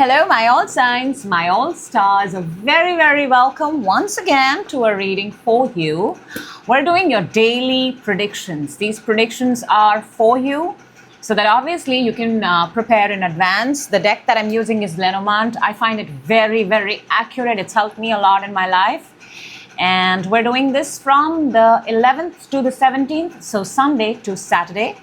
Hello, my all signs, my all stars. A very welcome once again to a reading for you. We're doing your daily predictions. These predictions are for you so that obviously you can prepare in advance. The deck that I'm using is Lenormand. I find it very accurate. It's helped me a lot in my life. And we're doing this from the 11th to the 17th, so Sunday to Saturday.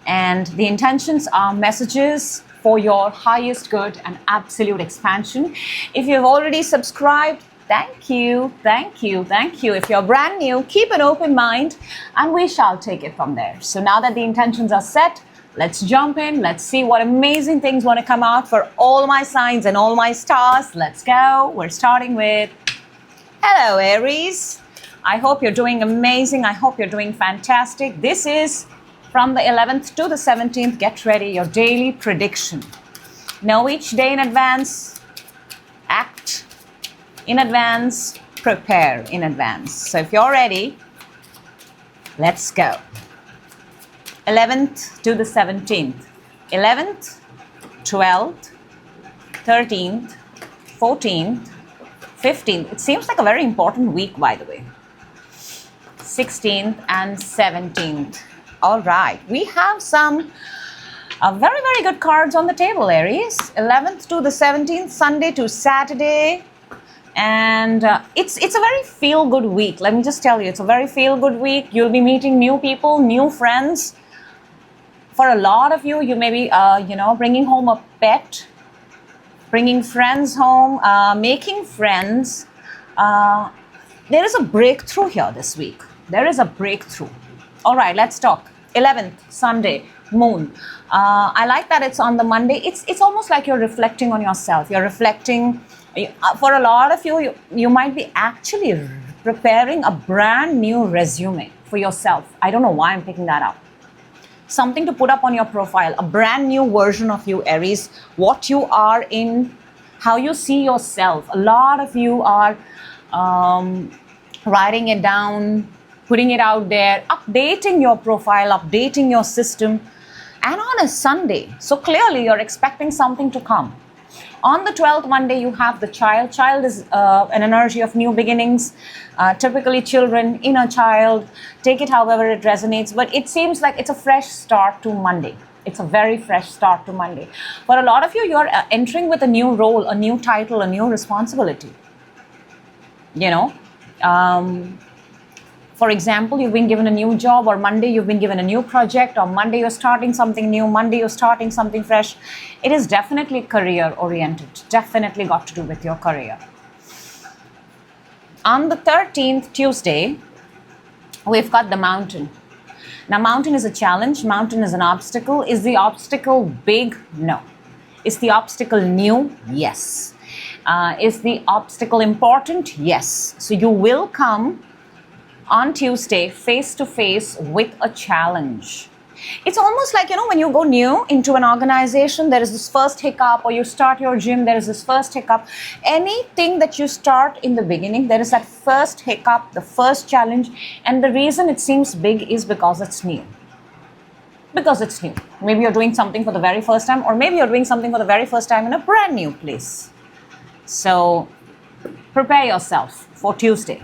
And the intentions are messages for your highest good and absolute expansion. If you've already subscribed, thank you. If you're brand new, keep an open mind and we shall take it from there. So now that the intentions are set, let's jump in. Let's see what amazing things want to come out for all my signs and all my stars. Let's go. We're starting with, hello Aries. I hope you're doing amazing. I hope you're doing fantastic. This is from the 11th to the 17th, get ready, your daily prediction. Know each day in advance, act in advance, prepare in advance. So if you're ready, let's go. 11th to the 17th. 11th, 12th, 13th, 14th, 15th. It seems like a very important week, by the way. 16th and 17th. All right, we have some very good cards on the table, Aries. 11th to the 17th, Sunday to Saturday. And it's a very feel-good week. Let me just tell you, it's a very feel-good week. You'll be meeting new people, new friends. For a lot of you, you may be, bringing home a pet, bringing friends home, making friends. There is a breakthrough here this week. There is a breakthrough. All right, let's talk. 11th, Sunday, moon. I like that it's on the Monday. It's almost like you're reflecting on yourself. You're reflecting. For a lot of you, you might be actually preparing a brand new resume for yourself. I don't know why I'm picking that up. Something to put up on your profile. A brand new version of you, Aries. What you are in, how you see yourself. A lot of you are writing it down, putting it out there, updating your profile, updating your system, and on a Sunday. So clearly you're expecting something to come. On the 12th Monday, you have the child. Child is an energy of new beginnings. Typically children, inner child, take it however it resonates, but it seems like it's a fresh start to Monday. It's a very fresh start to Monday. For a lot of you, you're entering with a new role, a new title, a new responsibility. For example, you've been given a new job, or Monday you've been given a new project, or Monday you're starting something new, Monday you're starting something fresh. It is definitely career oriented, definitely got to do with your career. On the 13th, Tuesday, we've got the mountain. Now, mountain is a challenge, mountain is an obstacle. Is the obstacle big? No. Is the obstacle new? Yes. Is the obstacle important? Yes. So you will come on Tuesday, face to face with a challenge. It's almost like, when you go new into an organization, there is this first hiccup, or you start your gym, there is this first hiccup. Anything that you start in the beginning, there is that first hiccup, the first challenge. And the reason it seems big is because it's new. Because it's new. Maybe you're doing something for the very first time, or maybe you're doing something for the very first time in a brand new place. So prepare yourself for Tuesday.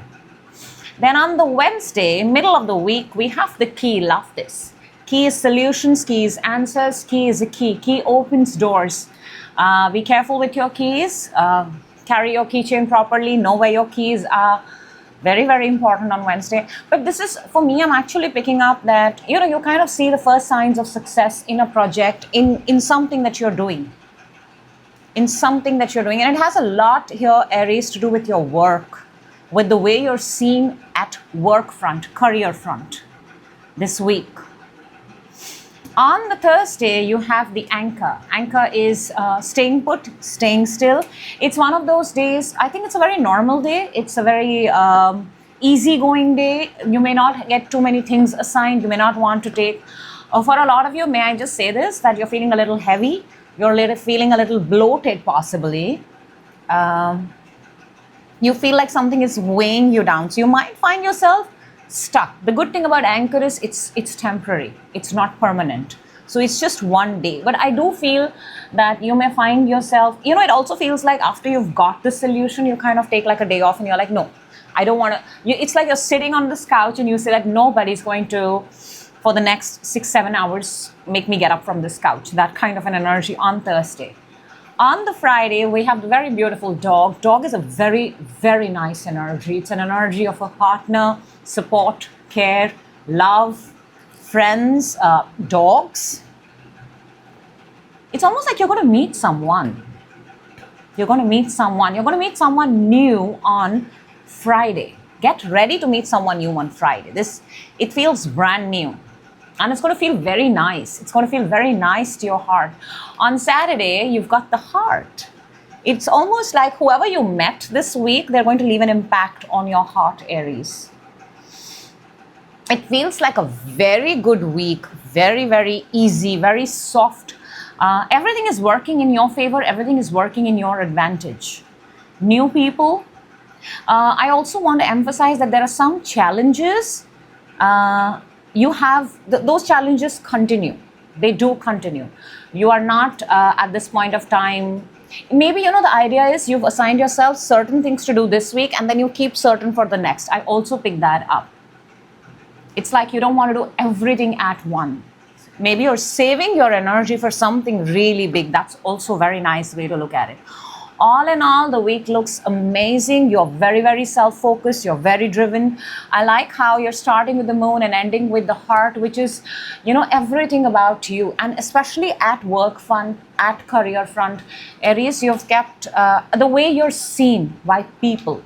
Then on the Wednesday, middle of the week, we have the key. Love this. Key is solutions, key is answers, key is a key. Key opens doors. Be careful with your keys. Carry your keychain properly. Know where your keys are. Very important on Wednesday. But this is, for me, I'm actually picking up that, you kind of see the first signs of success in a project, in something that you're doing. In something that you're doing. And it has a lot here, Aries, to do with your work, with the way you're seen at work front, career front this week. On the Thursday, you have the anchor. Anchor is staying put, staying still. It's one of those days, I think it's a very normal day. It's a very easygoing day. You may not get too many things assigned. You may not want to take. For a lot of you, may I just say this, that you're feeling a little heavy. You're feeling a little bloated, possibly. You feel like something is weighing you down. So you might find yourself stuck. The good thing about anchor is it's temporary. It's not permanent. So it's just one day. But I do feel that you may find yourself, it also feels like after you've got the solution, you kind of take like a day off and you're like, no, I don't want to. It's like you're sitting on this couch and you say that nobody's going to, for the next 6-7 hours, make me get up from this couch. That kind of an energy on Thursday. On the Friday, we have the very beautiful dog. Dog is a very, very nice energy. It's an energy of a partner, support, care, love, friends, dogs. It's almost like you're going to meet someone. You're going to meet someone new on Friday. Get ready to meet someone new on Friday. It feels brand new. And it's going to feel very nice. It's going to feel very nice to your heart. On Saturday, you've got the heart. It's almost like whoever you met this week, they're going to leave an impact on your heart, Aries. It feels like a very good week. Very, very easy, very soft. Everything is working in your favor. Everything is working in your advantage. New people. I also want to emphasize that there are some challenges. You have, those challenges continue. They do continue. You are not at this point of time, maybe, the idea is you've assigned yourself certain things to do this week and then you keep certain for the next. I also pick that up. It's like you don't want to do everything at once. Maybe you're saving your energy for something really big. That's also a very nice way to look at it. All in all, the week looks amazing. You're very, very self-focused. You're very driven. I like how you're starting with the moon and ending with the heart, which is, everything about you. And especially at work front, at career front, Aries, you've kept the way you're seen by people.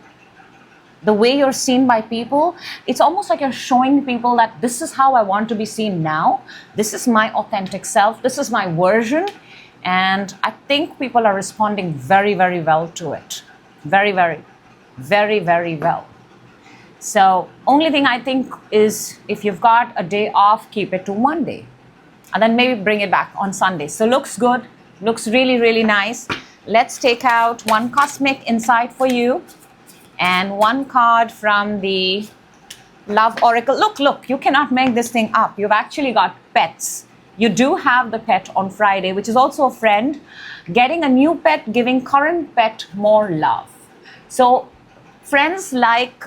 The way you're seen by people, it's almost like you're showing people that this is how I want to be seen now. This is my authentic self. This is my version. And I think people are responding very, very well to it. Very, very, very, very well. So only thing I think is if you've got a day off, keep it to one day. And then maybe bring it back on Sunday. So looks good. Looks really, really nice. Let's take out one cosmic insight for you. And one card from the Love Oracle. Look, you cannot make this thing up. You've actually got pets. You do have the pet on Friday, which is also a friend. Getting a new pet, giving current pet more love. So friends like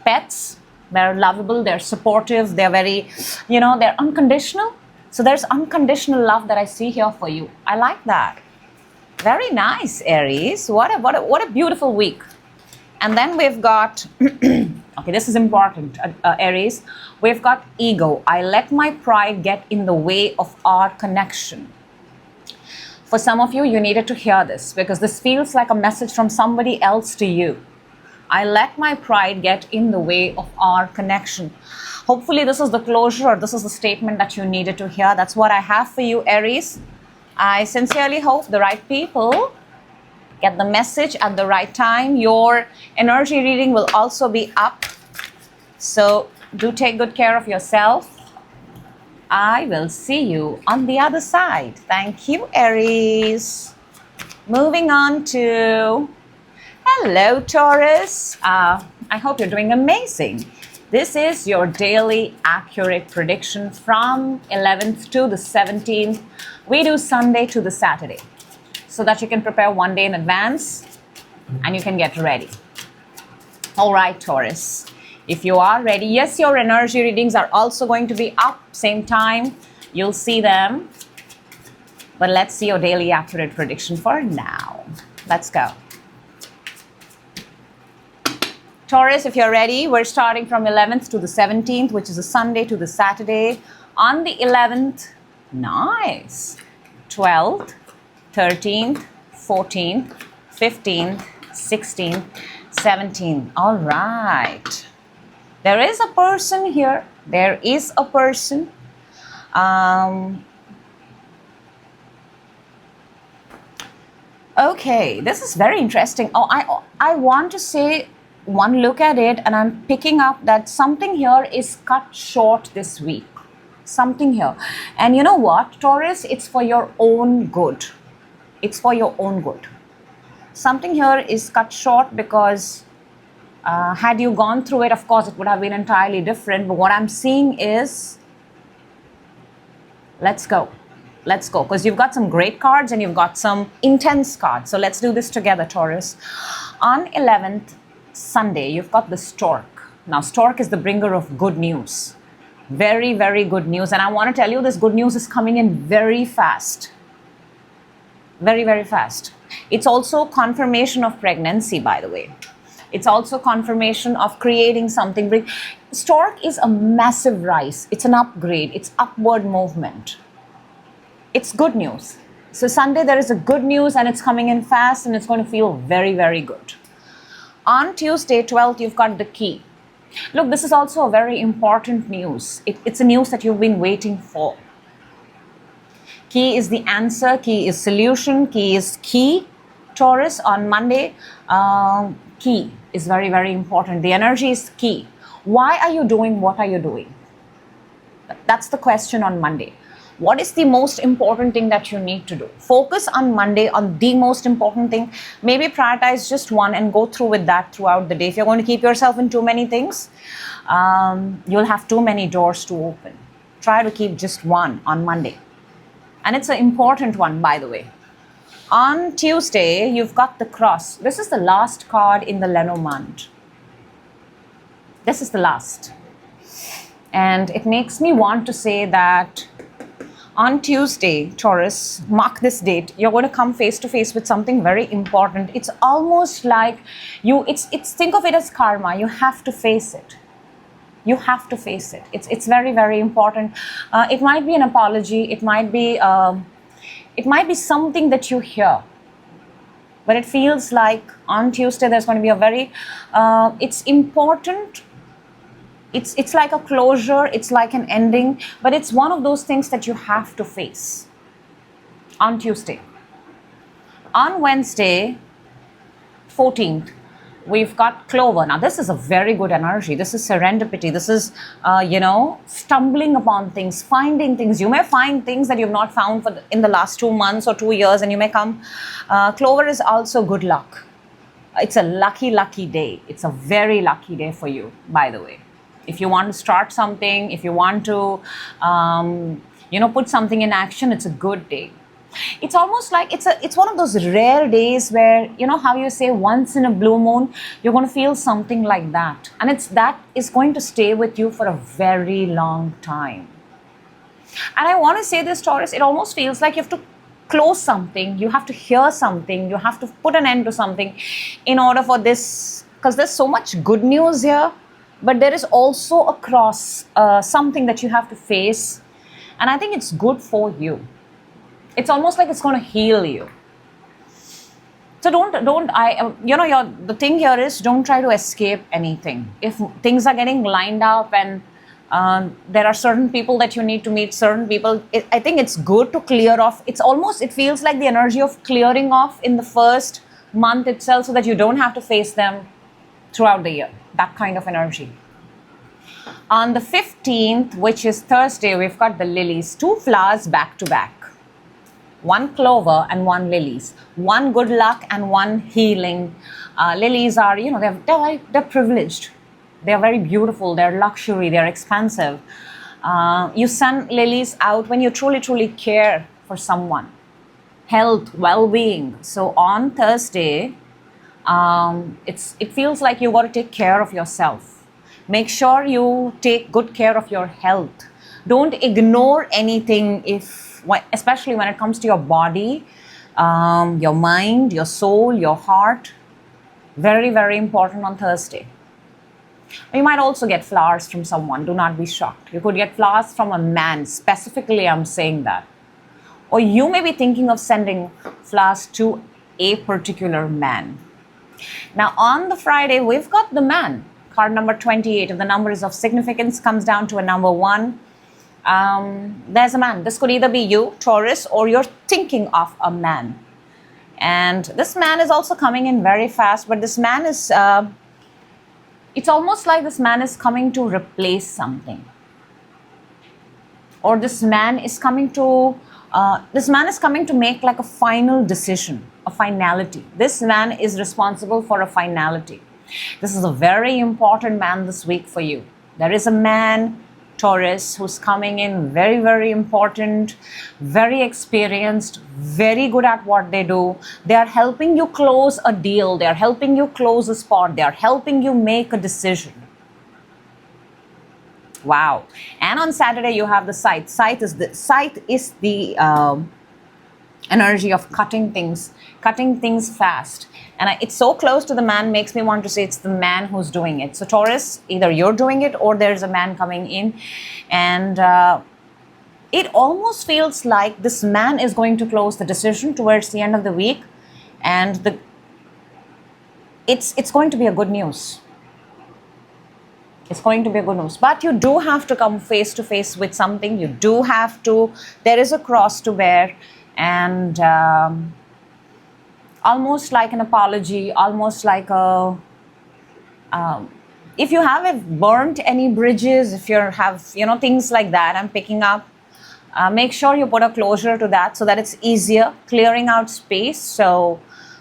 pets. They're lovable, they're supportive, they're very, they're unconditional. So there's unconditional love that I see here for you. I like that. Very nice, Aries. What a beautiful week. And then we've got, okay, this is important, Aries. We've got ego. I let my pride get in the way of our connection. For some of you, you needed to hear this because this feels like a message from somebody else to you. I let my pride get in the way of our connection. Hopefully this is the closure or this is the statement that you needed to hear. That's what I have for you, Aries. I sincerely hope the right people get the message at the right time. Your energy reading will also be up. So do take good care of yourself. I will see you on the other side. Thank you, Aries. Moving on to, hello, Taurus. I hope you're doing amazing. This is your daily accurate prediction from 11th to the 17th. We do Sunday to the Saturday, so that you can prepare one day in advance and you can get ready. All right, Taurus, if you are ready, yes, your energy readings are also going to be up same time. You'll see them. But let's see your daily accurate prediction for now. Let's go. Taurus, if you're ready, we're starting from 11th to the 17th, which is a Sunday to the Saturday. On the 11th, nice. 12th, 13th, 14th, 15th, 16th, 17th. All right. There is a person here. There is a person. Okay, this is very interesting. Oh, I want to say one look at it and I'm picking up that something here is cut short this week. Something here. And you know what, Taurus? It's for your own good. It's for your own good. Something here is cut short because had you gone through it, of course, it would have been entirely different. But what I'm seeing is Let's go. Let's go. Because you've got some great cards and you've got some intense cards. So let's do this together, Taurus. On 11th, Sunday, you've got the Stork. Now, Stork is the bringer of good news. Very, very good news. And I want to tell you, this good news is coming in very fast. Very, very fast. It's also confirmation of pregnancy, by the way. It's also confirmation of creating something. Stork is a massive rise. It's an upgrade. It's upward movement. It's good news. So Sunday there is a good news and it's coming in fast and it's going to feel very, very good. On Tuesday, 12th, you've got the Key. Look, this is also a very important news. It's a news that you've been waiting for. Key is the answer. Key is solution. Key is key. Taurus, on Monday, key is very, very important. The energy is key. Why are you doing what are you doing? That's the question on Monday. What is the most important thing that you need to do? Focus on Monday on the most important thing. Maybe prioritize just one and go through with that throughout the day. If you're going to keep yourself in too many things, you'll have too many doors to open. Try to keep just one on Monday. And it's an important one, by the way. On Tuesday, you've got the Cross. This is the last card in the Lenormand. This is the last. And it makes me want to say that on Tuesday, Taurus, mark this date, you're going to come face to face with something very important. It's almost like think of it as karma. You have to face it. You have to face it. It's very, very important. It might be an apology. It might be something that you hear. But it feels like on Tuesday there's going to be a very, it's important. It's like a closure, it's like an ending, but it's one of those things that you have to face on Tuesday. On Wednesday, 14th, we've got Clover. Now, this is a very good energy. This is serendipity. This is, stumbling upon things, finding things. You may find things that you've not found in the last 2 months or 2 years, and you may come. Clover is also good luck. It's a lucky, lucky day. It's a very lucky day for you, by the way. If you want to start something, if you want to, put something in action, it's a good day. It's almost like it's one of those rare days where, you know how you say once in a blue moon, you're going to feel something like that. And that is going to stay with you for a very long time. And I want to say this, Taurus, it almost feels like you have to close something, you have to hear something, you have to put an end to something in order for this, because there's so much good news here. But there is also a cross, something that you have to face. And I think it's good for you. It's almost like it's going to heal you. So the thing here is don't try to escape anything. If things are getting lined up and there are certain people that you need to meet, certain people, I think it's good to clear off. It feels like the energy of clearing off in the first month itself so that you don't have to face them throughout the year. That kind of energy. On the 15th, which is Thursday, we've got the lilies. 2 flowers back to back. 1 clover and 1 lilies. 1 good luck and 1 healing. Lilies are, they're privileged. They're very beautiful. They're luxury. They're expensive. You send lilies out when you truly, truly care for someone. Health, well-being. So on Thursday, it feels like you got to take care of yourself. Make sure you take good care of your health. Don't ignore anything, especially when it comes to your body, your mind, your soul, your heart. Very, very important on Thursday. You might also get flowers from someone. Do not be shocked. You could get flowers from a man. Specifically, I'm saying that. Or you may be thinking of sending flowers to a particular man. Now, on the Friday, we've got the Man. Card number 28. If the number is of significance, comes down to a number 1. There's a man. This could either be you, Taurus, or you're thinking of a man. And this man is also coming in very fast, but this man is, it's almost like this man is coming to replace something. Or this man is coming to make like a final decision, a finality. This man is responsible for a finality. This is a very important man this week for you. There is a man Taurus, who's coming in very, very important, very experienced, very good at what they do. They are helping you close a deal. They are helping you close a spot. They are helping you make a decision. Wow. And on Saturday, you have the Scythe. Scythe is the energy of cutting things fast. And it's so close to the man, makes me want to say it's the man who's doing it. So Taurus, either you're doing it or there's a man coming in. And it almost feels like this man is going to close the decision towards the end of the week. And it's going to be a good news. It's going to be a good news. But you do have to come face to face with something. You do have to, there is a cross to bear. And almost like an apology, almost like a, if you have burnt any bridges, if you have, things like that, I'm picking up, make sure you put a closure to that so that it's easier, clearing out space so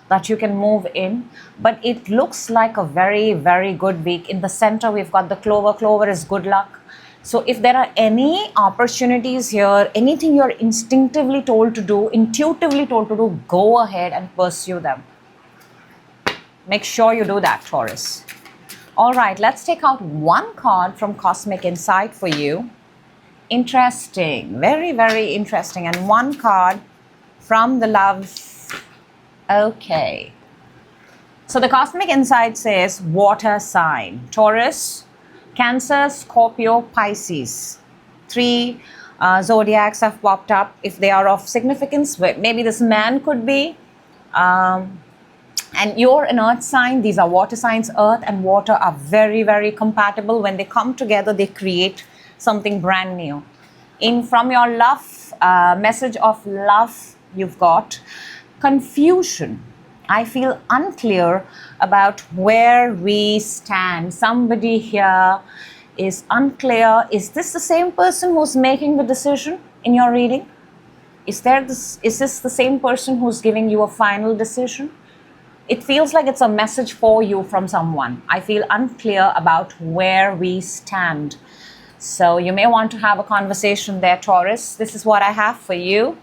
that you can move in. But it looks like a very, very good week. In the center, we've got the clover. Clover is good luck. So if there are any opportunities here, anything you're instinctively told to do, intuitively told to do, go ahead and pursue them. Make sure you do that, Taurus. All right, let's take out one card from Cosmic Insight for you. Interesting, very, very interesting. And one card from the Love. Okay. So the Cosmic Insight says water sign. Taurus, Cancer, Scorpio, Pisces. 3 zodiacs have popped up. If they are of significance, maybe this man could be. And you're an earth sign. These are water signs. Earth and water are very, very compatible. When they come together, they create something brand new. From your love, message of love, you've got confusion. I feel unclear about where we stand. Somebody here is unclear. Is this the same person who's making the decision in your reading? Is this the same person who's giving you a final decision? It feels like it's a message for you from someone. I feel unclear about where we stand. So you may want to have a conversation there, Taurus. This is what I have for you.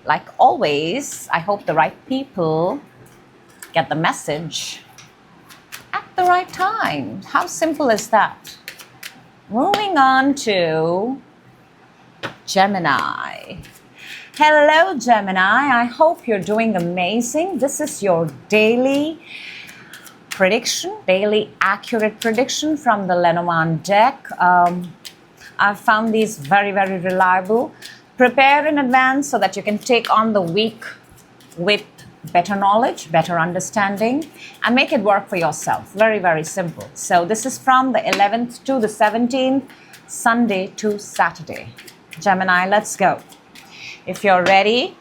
Like always, I hope the right people get the message at the right time. How simple is that? Moving on to Gemini. Hello, Gemini. I hope you're doing amazing. This is your daily prediction, daily accurate prediction from the Lenormand deck. I've found these very, very reliable. Prepare in advance so that you can take on the week with better knowledge, better understanding, and make it work for yourself. Very, very simple. So this is from the 11th to the 17th, Sunday to Saturday. Gemini, let's go. If you're ready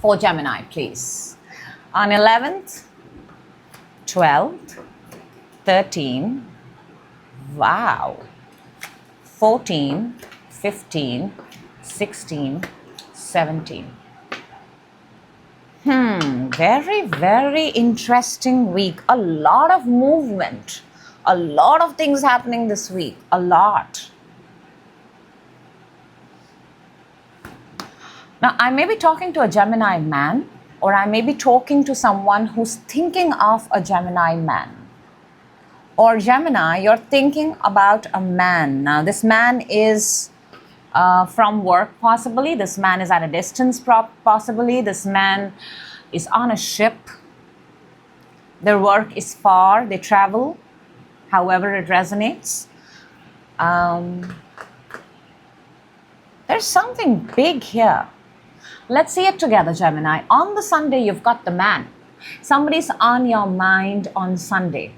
for Gemini, please. On 11th, 12th, 13, wow, 14, 15, 16, 17. Very, very interesting week. A lot of movement. A lot of things happening this week. A lot. Now, I may be talking to a Gemini man, or I may be talking to someone who's thinking of a Gemini man. Or Gemini, you're thinking about a man. Now, this man is from work, possibly. This man is at a distance, possibly. This man is on a ship. Their work is far. They travel, however it resonates. There's something big here. Let's see it together, Gemini. On the Sunday, you've got the man. Somebody's on your mind on Sunday.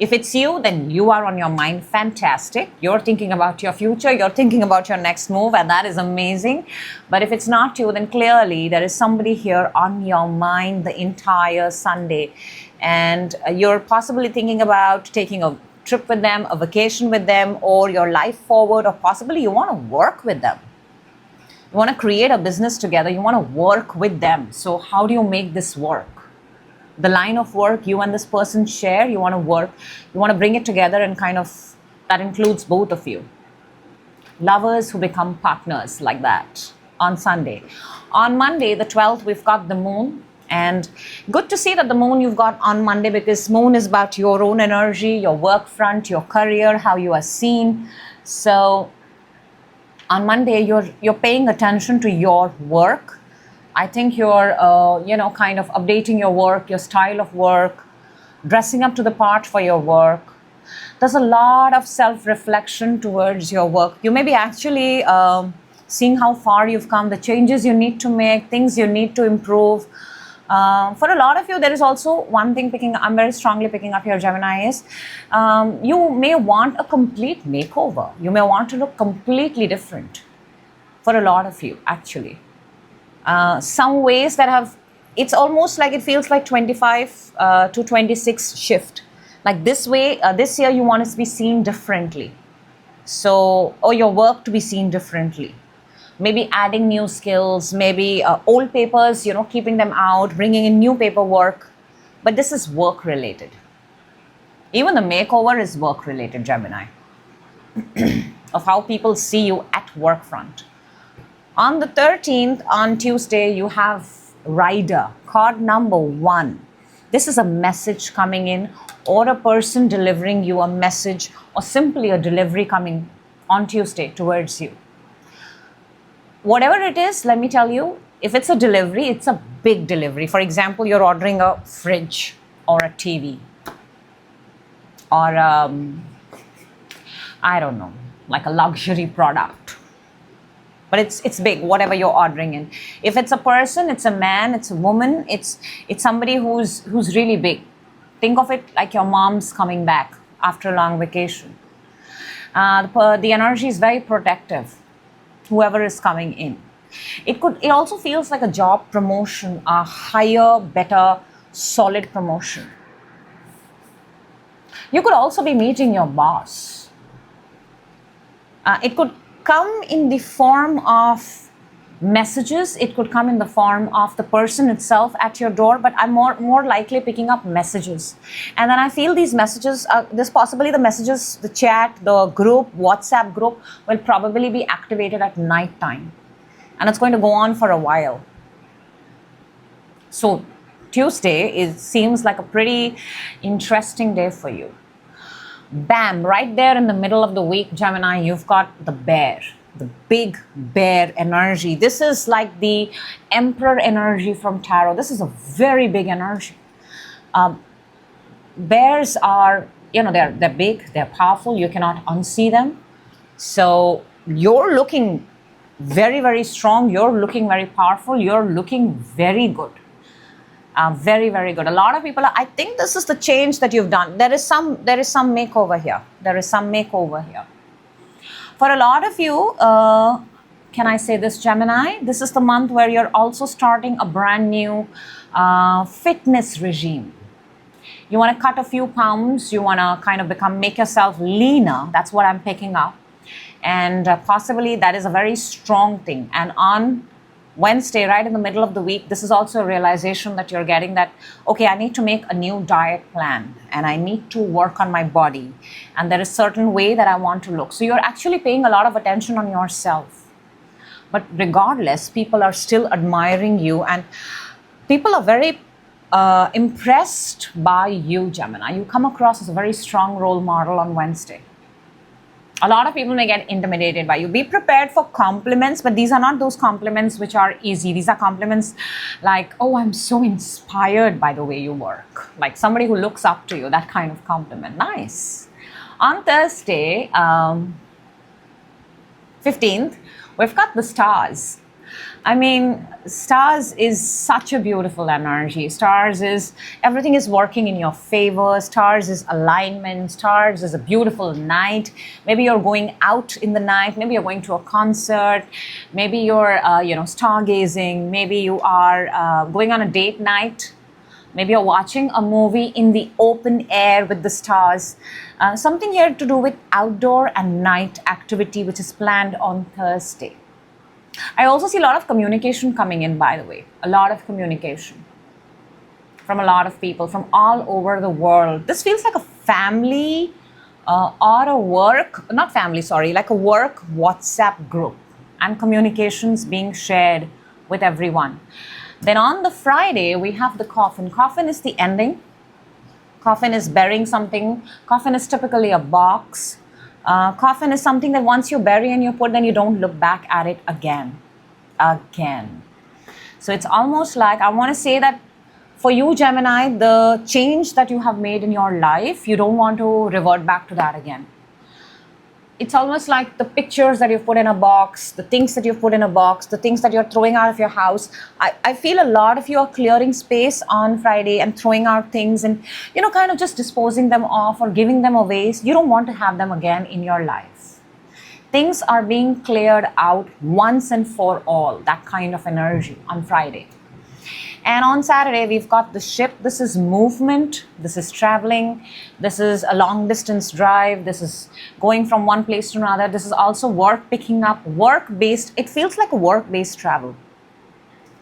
If it's you, then you are on your mind. Fantastic. You're thinking about your future. You're thinking about your next move, and that is amazing. But if it's not you, then clearly there is somebody here on your mind the entire Sunday. And you're possibly thinking about taking a trip with them, a vacation with them, or your life forward, or possibly you want to work with them. You want to create a business together. You want to work with them. So how do you make this work? The line of work you and this person share, you want to work, you want to bring it together, and kind of that includes both of you. lovers who become partners, like that, on Sunday. On Monday, the 12th, we've got the moon. And good to see that the moon you've got on Monday, because moon is about your own energy, your work front, your career, how you are seen. So on Monday, you're paying attention to your work. I think you're, kind of updating your work, your style of work, dressing up to the part for your work. There's a lot of self-reflection towards your work. You may be actually seeing how far you've come, the changes you need to make, things you need to improve. For a lot of you, there is also one thing I'm very strongly picking up here, Gemini, is you may want a complete makeover. You may want to look completely different for a lot of you, actually. Some ways that it's almost like it feels like 25 to 26 shift. Like this way, this year you want to be seen differently. So, or your work to be seen differently. Maybe adding new skills, maybe old papers, keeping them out, bringing in new paperwork. But this is work related. Even the makeover is work related, Gemini. Of how people see you at work front. On the 13th, on Tuesday, you have Rider, card number 1. This is a message coming in, or a person delivering you a message, or simply a delivery coming on Tuesday towards you. Whatever it is, let me tell you, if it's a delivery, it's a big delivery. For example, you're ordering a fridge or a TV or I don't know, like a luxury product. But it's big, whatever you're ordering in. If it's a person, it's a man, it's a woman, it's somebody who's really big. Think of it like your mom's coming back after a long vacation. The energy is very protective, whoever is coming in. It also feels like a job promotion, a higher, better, solid promotion. You could also be meeting your boss. It could come in the form of messages. It could come in the form of the person itself at your door, but I'm more likely picking up messages. And then I feel these messages, possibly the messages, the chat, the group, WhatsApp group will probably be activated at night time. And it's going to go on for a while. So Tuesday seems like a pretty interesting day for you. Bam, right there in the middle of the week, Gemini, you've got the bear, the big bear energy. This is like the emperor energy from tarot. This is a very big energy. Bears are, they're big, they're powerful. You cannot unsee them. So you're looking very, very strong. You're looking very powerful. You're looking very good. Very, very good. A lot of people I think this is the change that you've done. There is some makeover here. There is some makeover here. For a lot of you, can I say this, Gemini? This is the month where you're also starting a brand new fitness regime. You want to cut a few pounds. You want to kind of make yourself leaner. That's what I'm picking up. And possibly that is a very strong thing. And on Wednesday, right in the middle of the week, this is also a realization that you're getting that, okay, I need to make a new diet plan and I need to work on my body. And there is a certain way that I want to look. So you're actually paying a lot of attention on yourself. But regardless, people are still admiring you and people are very impressed by you, Gemini. You come across as a very strong role model on Wednesday. A lot of people may get intimidated by you. Be prepared for compliments, but these are not those compliments which are easy. These are compliments like, oh, I'm so inspired by the way you work. Like somebody who looks up to you, that kind of compliment. Nice. On Thursday, 15th, we've got the stars. I mean, stars is such a beautiful energy. Stars is, everything is working in your favor. Stars is alignment. Stars is a beautiful night. Maybe you're going out in the night. Maybe you're going to a concert. Maybe you're, stargazing. Maybe you are going on a date night. Maybe you're watching a movie in the open air with the stars. Something here to do with outdoor and night activity, which is planned on Thursday. I also see a lot of communication coming in, by the way. A lot of communication from a lot of people from all over the world. This feels like a family or a work, not family, sorry, like a work WhatsApp group and communications being shared with everyone. Then on the Friday, we have the coffin. Coffin is the ending. Coffin is burying something. Coffin is typically a box. Coffin is something that once you bury and you put, then you don't look back at it again. So it's almost like, I want to say that for you, Gemini, the change that you have made in your life, you don't want to revert back to that again. It's almost like the pictures that you've put in a box, the things that you've put in a box, the things that you're throwing out of your house. I feel a lot of you are clearing space on Friday and throwing out things and, kind of just disposing them off or giving them away. You don't want to have them again in your life. Things are being cleared out once and for all, that kind of energy on Friday. And on Saturday, we've got the ship. This is movement. This is traveling. This is a long distance drive. This is going from one place to another. This is also work picking up, work-based. It feels like a work-based travel.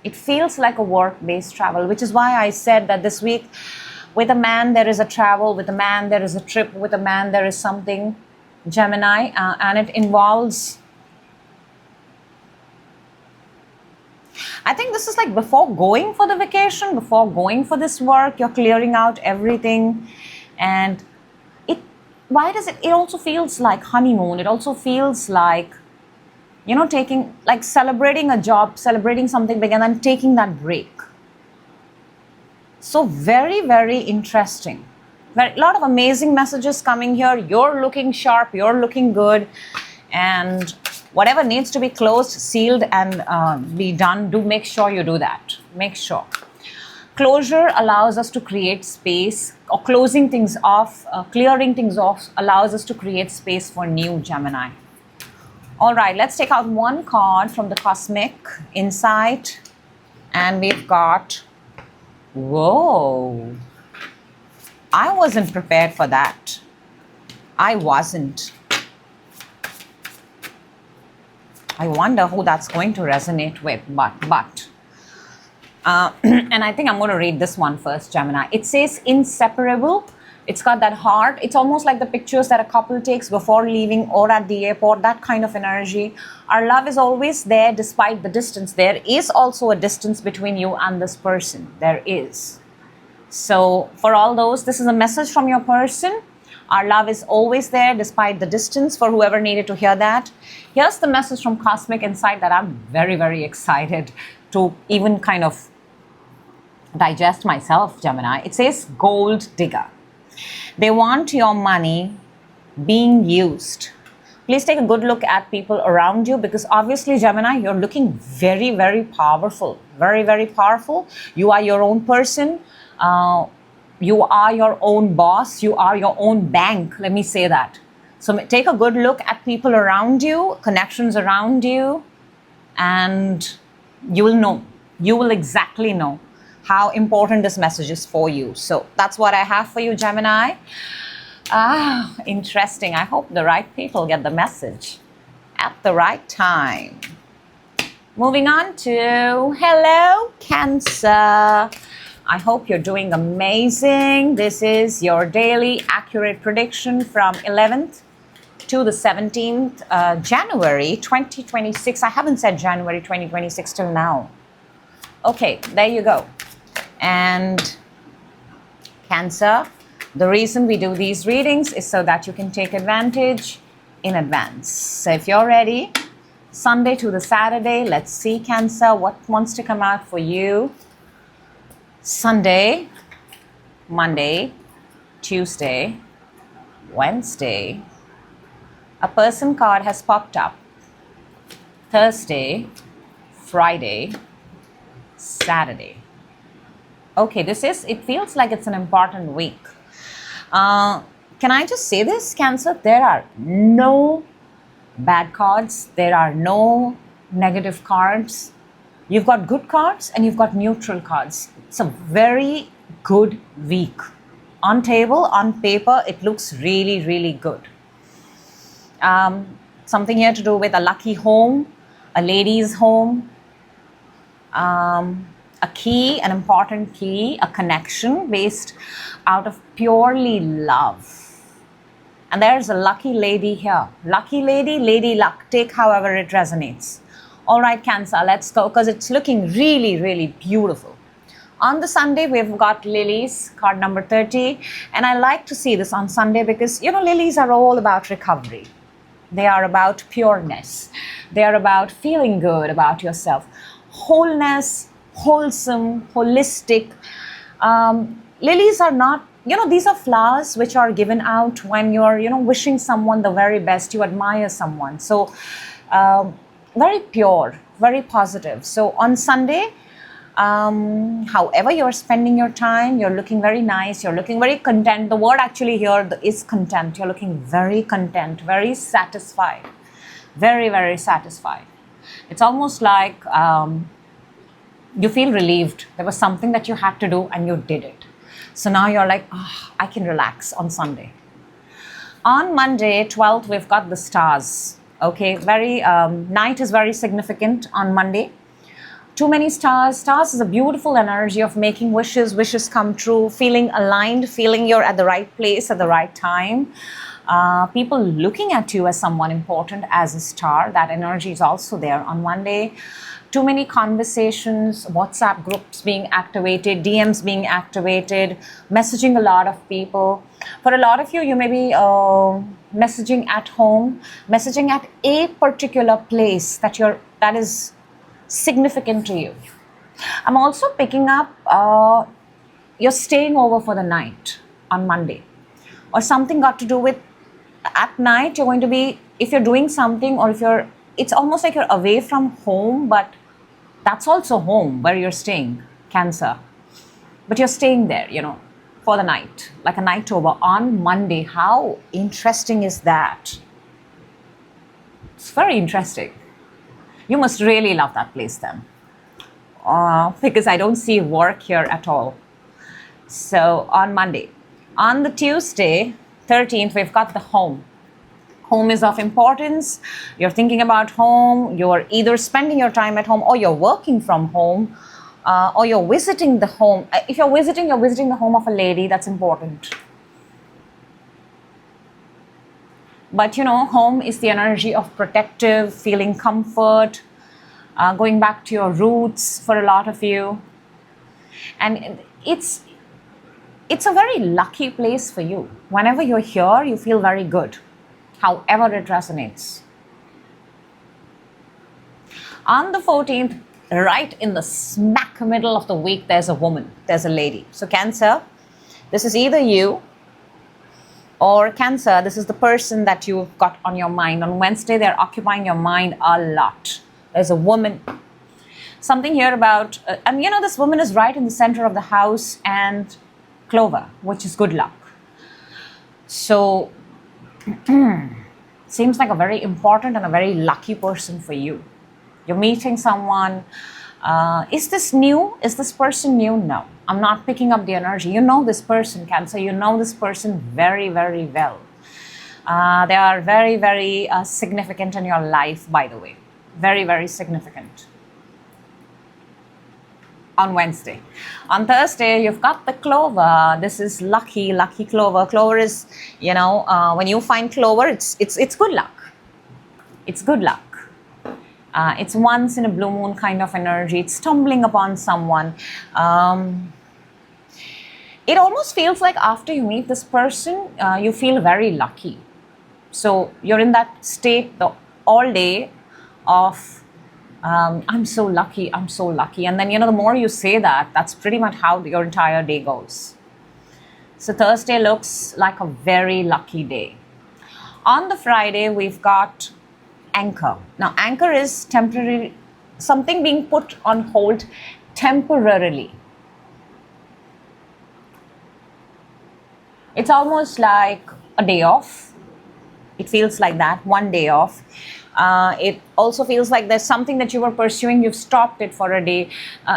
It feels like a work-based travel, which is why I said that this week, with a man, there is a travel. With a man, there is a trip. With a man, there is something, Gemini. And it involves... I think this is like before going for the vacation, before going for this work, you're clearing out everything. And it also feels like honeymoon. It also feels like, taking, like celebrating a job, celebrating something big and then taking that break. So very, very interesting. A lot of amazing messages coming here. You're looking sharp, you're looking good. And whatever needs to be closed, sealed, and be done, do make sure you do that. Make sure. Closure allows us to create space, or closing things off, clearing things off allows us to create space for new, Gemini. All right, let's take out one card from the Cosmic Insight. And we've got, whoa. I wasn't prepared for that. I wasn't. I wonder who that's going to resonate with, but. And I think I'm going to read this one first, Gemini. It says inseparable. It's got that heart. It's almost like the pictures that a couple takes before leaving or at the airport, that kind of energy. Our love is always there despite the distance. There is also a distance between you and this person. There is. So for all those, this is a message from your person. Our love is always there despite the distance, for whoever needed to hear that. Here's the message from Cosmic Insight that I'm very, very excited to even kind of digest myself, Gemini. It says gold digger. They want your money being used. Please take a good look at people around you, because obviously, Gemini, you're looking very, very powerful. Very, very powerful. You are your own person. You are your own boss. You are your own bank. Let me say that. So take a good look at people around you, connections around you, and you will know. You will exactly know how important this message is for you. So that's what I have for you, Gemini. Interesting. I hope the right people get the message at the right time. Moving on to hello, Cancer. I hope you're doing amazing. This is your daily accurate prediction from 11th to the 17th January 2026. I haven't said January 2026 till now. Okay, there you go. And Cancer, the reason we do these readings is so that you can take advantage in advance. So if you're ready, Sunday to the Saturday, let's see, Cancer, what wants to come out for you. Sunday, Monday, Tuesday, Wednesday, a person card has popped up. Thursday, Friday, Saturday. Okay, it feels like it's an important week. Can I just say this, Cancer? There are no bad cards. There are no negative cards. You've got good cards and you've got neutral cards. It's a very good week. On table, on paper, it looks really, really good. Something here to do with a lucky home, a lady's home, a key, an important key, a connection based out of purely love. And there's a lucky lady here. Lucky lady, lady luck. Take however it resonates. All right, Cancer, let's go because it's looking really, really beautiful. On the Sunday, we've got lilies, card number 30. And I like to see this on Sunday because, lilies are all about recovery. They are about pureness. They are about feeling good about yourself. Wholeness, wholesome, holistic. Lilies are not, these are flowers which are given out when you're, wishing someone the very best. You admire someone. So, very pure, very positive. So on Sunday, however you're spending your time, you're looking very nice, you're looking very content. The word actually here is content. You're looking very content, very satisfied, very, very satisfied. It's almost like you feel relieved. There was something that you had to do and you did it. So now you're like, I can relax on Sunday. On Monday, 12th, we've got the stars. Okay, night is very significant on Monday. Too many stars. Stars is a beautiful energy of making wishes, wishes come true, feeling aligned, feeling you're at the right place at the right time. People looking at you as someone important, as a star. That energy is also there on Monday. Too many conversations, WhatsApp groups being activated, DMs being activated, messaging a lot of people. For a lot of you, you may be messaging at home, messaging at a particular place that is significant to you. I'm also picking up you're staying over for the night on Monday, or something got to do with at night. You're going to be, if you're doing something, or it's almost like you're away from home, but that's also home where you're staying, Cancer. But you're staying there, for the night, like a night over on Monday. How interesting is that? It's very interesting. You must really love that place then. Because I don't see work here at all. So on Monday. On the Tuesday, 13th, we've got the home. Home is of importance. You're thinking about home. You're either spending your time at home, or you're working from home, or you're visiting the home. If you're visiting the home of a lady. That's important. But home is the energy of protective, feeling comfort, going back to your roots for a lot of you. And it's a very lucky place for you. Whenever you're here, you feel very good, however it resonates. On the 14th, right in the smack middle of the week, there's a woman, there's a lady. So Cancer, this is either you, or Cancer, this is the person that you've got on your mind. On Wednesday, they're occupying your mind a lot. There's a woman. Something here about, this woman is right in the center of the house and clover, which is good luck. So, seems like a very important and a very lucky person for you. You're meeting someone. Is this new? Is this person new? No. I'm not picking up the energy. You know this person, Cancer. You know this person very, very well. They are very, very significant in your life, by the way. Very, very significant. On Wednesday. On Thursday, you've got the clover. This is lucky clover. Clover is, when you find clover, it's good luck. It's good luck. It's once in a blue moon kind of energy. It's stumbling upon someone. It almost feels like after you meet this person, you feel very lucky. So you're in that state all day of, I'm so lucky. And then, the more you say that, that's pretty much how your entire day goes. So Thursday looks like a very lucky day. On the Friday, we've got anchor. Now, anchor is temporary, something being put on hold temporarily. It's almost like a day off. It feels like that, one day off. It also feels like there's something that you were pursuing, you've stopped it for a day.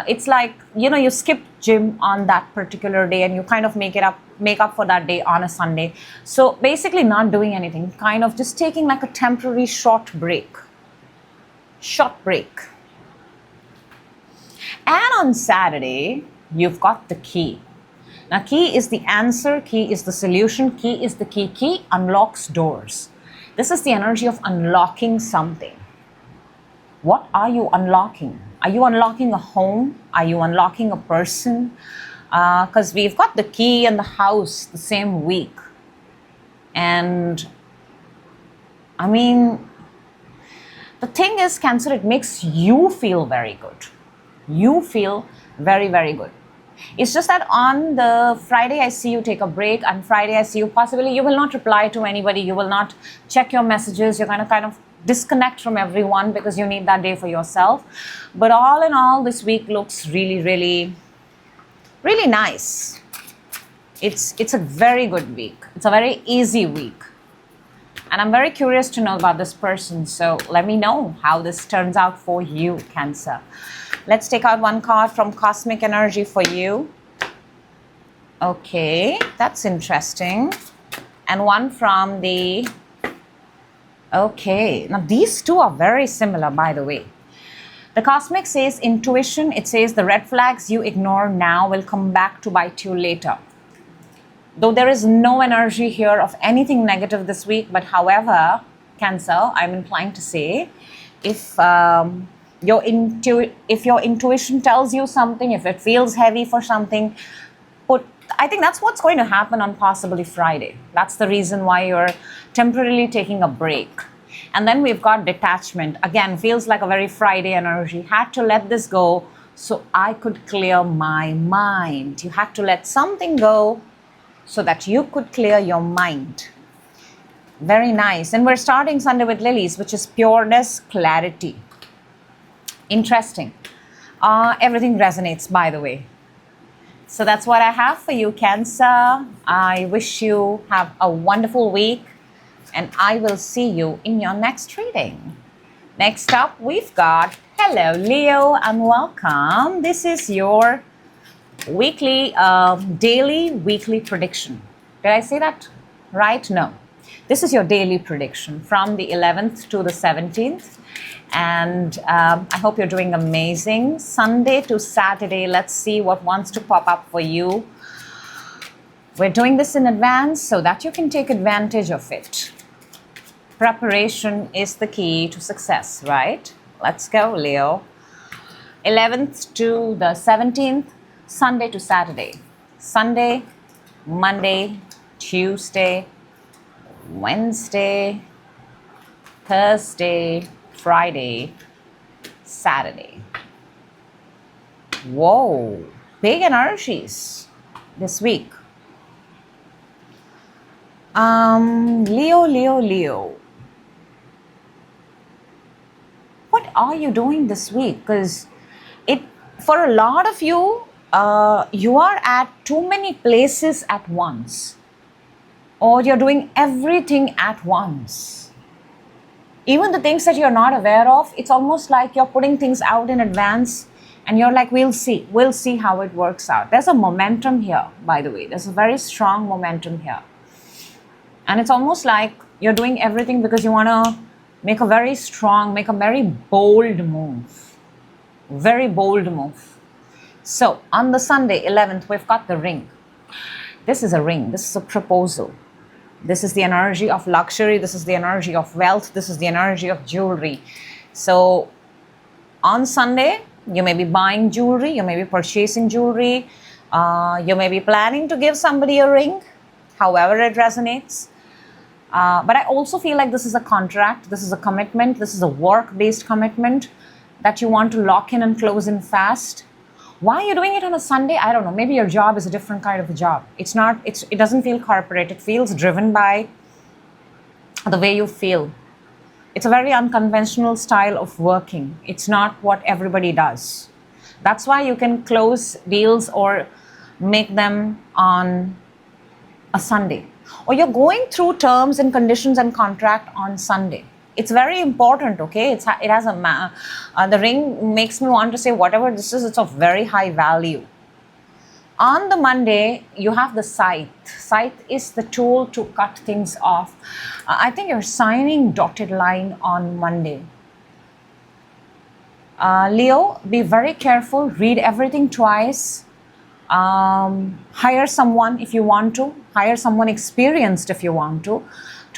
It's like, you skip gym on that particular day and you kind of make up for that day on a Sunday. So basically not doing anything, kind of just taking like a temporary short break. And on Saturday, you've got the key. Now, key is the answer, key is the solution, key is the key. Key unlocks doors. This is the energy of unlocking something. What are you unlocking? Are you unlocking a home? Are you unlocking a person? Because we've got the key and the house the same week. And I mean, the thing is, Cancer, it makes you feel very good. You feel very, very good. It's just that on the Friday, I see you take a break. On Friday, I see you possibly, you will not reply to anybody. You will not check your messages. You're going to kind of disconnect from everyone because you need that day for yourself. But all in all, this week looks really, really, really nice. It's a very good week. It's a very easy week. And I'm very curious to know about this person. So let me know how this turns out for you, Cancer. Let's take out one card from Cosmic Energy for you. Okay, that's interesting. And one from the... Okay, now these two are very similar, by the way. The Cosmic says intuition. It says the red flags you ignore now will come back to bite you later. Though there is no energy here of anything negative this week, but however, Cancer, I'm inclined to say, if your intuition tells you something, if it feels heavy for something, I think that's what's going to happen on possibly Friday. That's the reason why you're temporarily taking a break. And then we've got detachment. Again, feels like a very Friday energy. Had to let this go so I could clear my mind. You had to let something go so that you could clear your mind. Very nice. And we're starting Sunday with lilies, which is pureness, clarity. Interesting. Everything resonates, by the way. So that's what I have for you, Cancer. I wish you have a wonderful week, and I will see you in your next reading. Next up, we've got, hello, Leo, and welcome. This is your weekly, daily, weekly prediction. Did I say that right? No. This is your daily prediction from the 11th to the 17th. And I hope you're doing amazing. Sunday to Saturday, let's see what wants to pop up for you. We're doing this in advance so that you can take advantage of it. Preparation is the key to success, right? Let's go, Leo. 11th to the 17th, Sunday to Saturday. Sunday, Monday, Tuesday, Wednesday, Thursday, Friday, Saturday. Whoa, big energies this week. Leo. What are you doing this week? Because for a lot of you, you are at too many places at once. Or you're doing everything at once. Even the things that you're not aware of, it's almost like you're putting things out in advance and you're like, we'll see how it works out. There's a momentum here, by the way. There's a very strong momentum here. And it's almost like you're doing everything because you want to make a very bold move. Very bold move. So on the Sunday, 11th, we've got the ring. This is a ring. This is a proposal. This is the energy of luxury. This is the energy of wealth. This is the energy of jewelry. So on Sunday, you may be buying jewelry. You may be purchasing jewelry. You may be planning to give somebody a ring, however it resonates. But I also feel like this is a contract. This is a commitment. This is a work-based commitment that you want to lock in and close in fast. Why are you doing it on a Sunday? I don't know. Maybe your job is a different kind of a job. It doesn't feel corporate. It feels driven by the way you feel. It's a very unconventional style of working. It's not what everybody does. That's why you can close deals or make them on a Sunday. Or you're going through terms and conditions and contract on Sunday. It's very important, okay? It has the ring makes me want to say whatever this is, it's of very high value. On the Monday, you have the scythe. Scythe is the tool to cut things off. I think you're signing dotted line on Monday. Leo, be very careful. Read everything twice. Hire someone if you want to. Hire someone experienced if you want to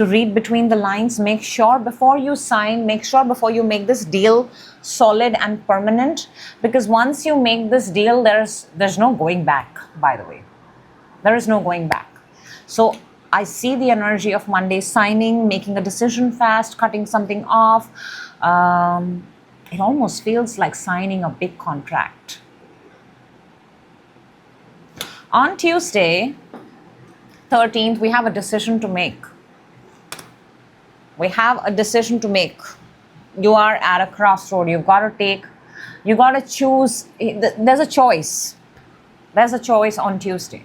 read between the lines. Make sure before you sign, make sure before you make this deal solid and permanent, because once you make this deal, there's no going back, by the way. There is no going back. So I see the energy of Monday signing, making a decision fast, cutting something off. It almost feels like signing a big contract. On Tuesday, 13th, we have a decision to make. We have a decision to make. You are at a crossroad. You got to choose. There's a choice. There's a choice on Tuesday.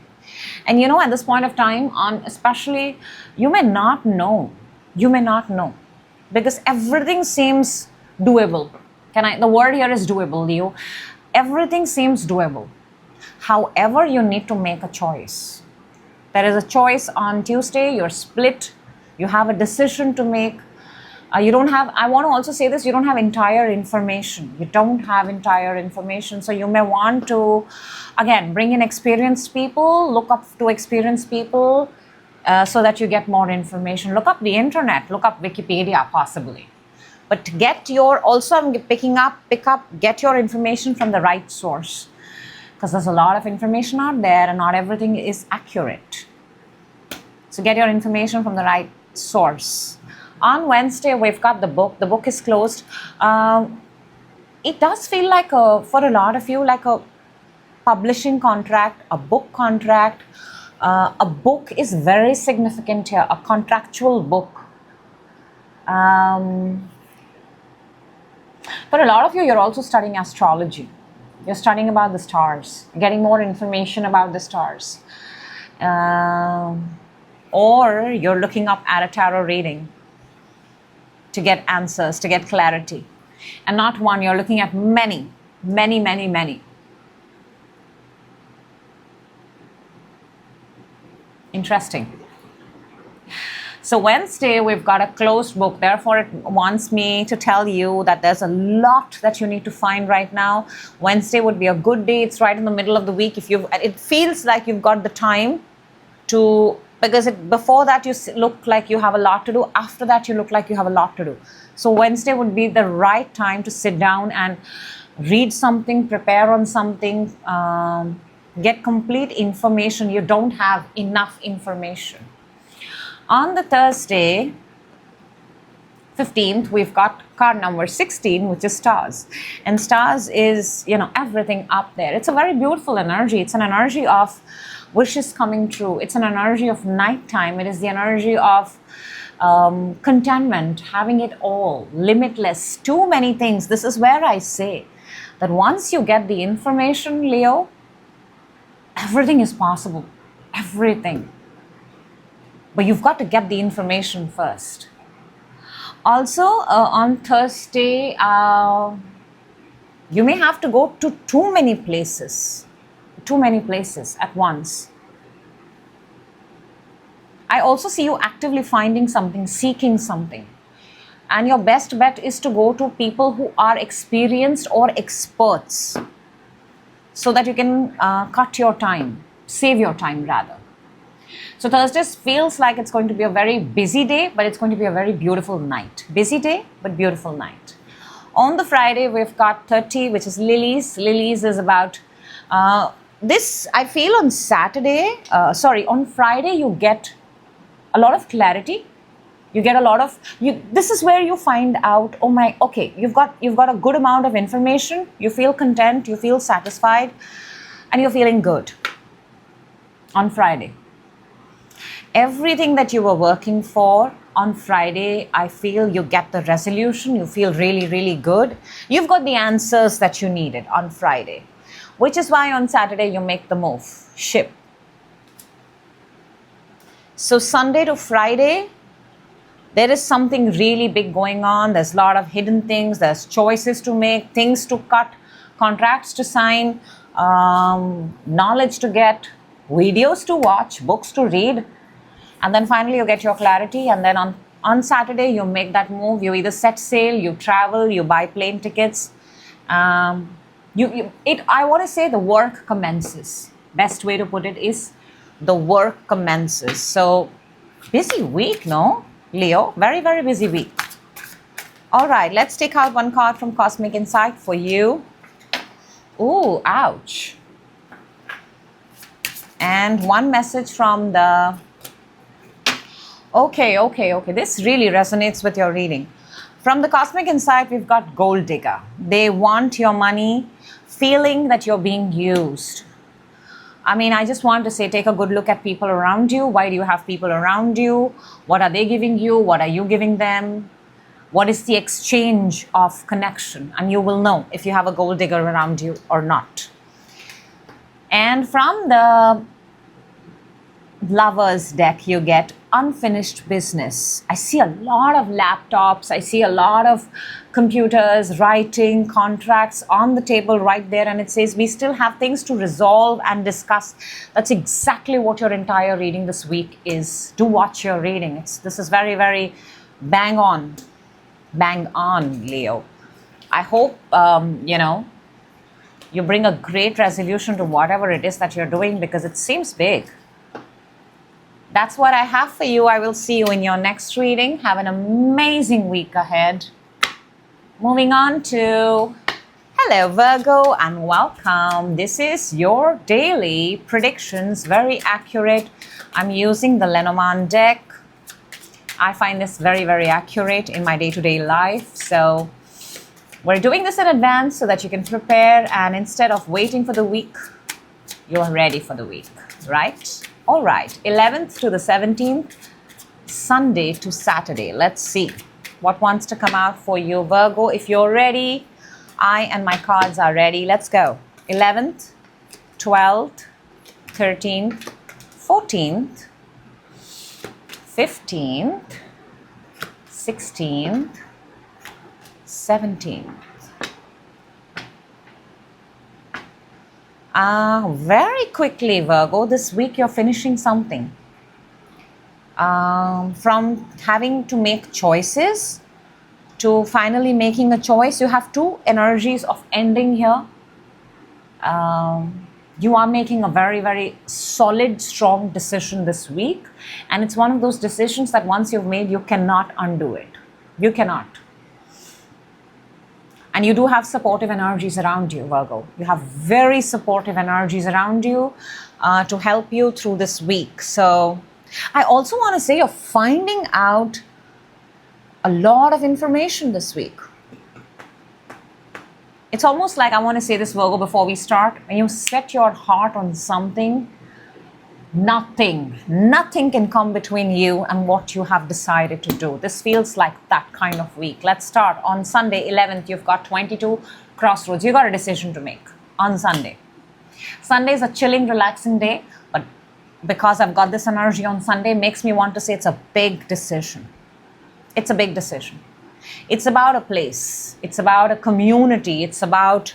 And you know, at this point of time, especially, you may not know. You may not know. Because everything seems doable. The word here is doable, Leo. Everything seems doable. However, you need to make a choice. There is a choice on Tuesday. You're split. You have a decision to make. I want to also say this, you don't have entire information. You don't have entire information. So you may want to, again, bring in experienced people, look up to experienced people so that you get more information. Look up the internet, look up Wikipedia possibly. But get your information from the right source. Because there's a lot of information out there and not everything is accurate. So get your information from the right source. On Wednesday, we've got the book. The book is closed. It does feel like, for a lot of you, like a publishing contract, a book contract. A book is very significant here, a contractual book. For a lot of you, you're also studying astrology. You're studying about the stars, getting more information about the stars. Or you're looking up at a tarot reading to get answers, to get clarity. And not one, you're looking at many. Interesting. So Wednesday, we've got a closed book. Therefore, it wants me to tell you that there's a lot that you need to find right now. Wednesday would be a good day. It's right in the middle of the week. It feels like you've got the time to, because before that you look like you have a lot to do. After that, you look like you have a lot to do. So Wednesday would be the right time to sit down and read something, prepare on something, get complete information. You don't have enough information. On the Thursday, 15th, we've got card number 16, which is stars. And stars is, everything up there. It's a very beautiful energy. It's an energy of wishes coming true. It's an energy of nighttime. It is the energy of contentment, having it all, limitless, too many things. This is where I say that once you get the information, Leo, everything is possible. Everything. But you've got to get the information first. Also, on Thursday, you may have to go to too many places at once. I also see you actively finding something, seeking something. And your best bet is to go to people who are experienced or experts so that you can cut your time, save your time rather. So Thursday feels like it's going to be a very busy day, but it's going to be a very beautiful night. Busy day, but beautiful night. On the Friday, we've got 30, which is lilies. Lilies is about this, I feel on on Friday, you get a lot of clarity. You get a lot of, this is where you find out, you've got a good amount of information. You feel content, you feel satisfied, and you're feeling good on Friday. Everything that you were working for on Friday, I feel you get the resolution. You feel really, really good. You've got the answers that you needed on Friday, which is why on Saturday you make the move, ship. So Sunday to Friday, there is something really big going on. There's a lot of hidden things. There's choices to make, things to cut, contracts to sign, knowledge to get, videos to watch, books to read. And then finally you get your clarity, and then on Saturday you make that move. You either set sail, you travel, you buy plane tickets. I want to say the work commences. Best way to put it is the work commences. So, busy week, no? Leo, very, very busy week. All right, let's take out one card from Cosmic Insight for you. Ooh, ouch. And one message from the... Okay. This really resonates with your reading. From the Cosmic Insight, we've got Gold Digger. They want your money, feeling that you're being used. I mean, I just want to say, take a good look at people around you. Why do you have people around you? What are they giving you? What are you giving them? What is the exchange of connection? And you will know if you have a gold digger around you or not. And from the Lovers deck, you get unfinished business. I see a lot of laptops. I see a lot of computers, writing, contracts on the table right there. And it says we still have things to resolve and discuss. That's exactly what your entire reading this week is. Do watch your reading. This is very, very bang on, Leo. I hope, you bring a great resolution to whatever it is that you're doing, because it seems big. That's what I have for you. I will see you in your next reading. Have an amazing week ahead. Moving on to, hello Virgo, and welcome. This is your daily predictions, very accurate. I'm using the Lenormand deck. I find this very, very accurate in my day-to-day life. So we're doing this in advance so that you can prepare, and instead of waiting for the week, you're ready for the week, right? All right, 11th to the 17th, Sunday to Saturday. Let's see what wants to come out for you, Virgo. If you're ready, I and my cards are ready. Let's go. 11th, 12th, 13th, 14th, 15th, 16th, 17th. Very quickly, Virgo, this week you're finishing something. From having to make choices to finally making a choice, you have two energies of ending here. You are making a very, very solid, strong decision this week. And it's one of those decisions that once you've made, you cannot undo it. You cannot. And you do have supportive energies around you, Virgo. You have very supportive energies around you to help you through this week. So I also want to say you're finding out a lot of information this week. It's almost like, I want to say this, Virgo, before we start. When you set your heart on something, nothing can come between you and what you have decided to do. This feels like that kind of week. Let's start. On Sunday, 11th, you've got 22 crossroads. You got a decision to make on Sunday. Sunday is a chilling, relaxing day, but because I've got this energy on Sunday, makes me want to say it's a big decision. It's a big decision. It's about a place. It's about a community. It's about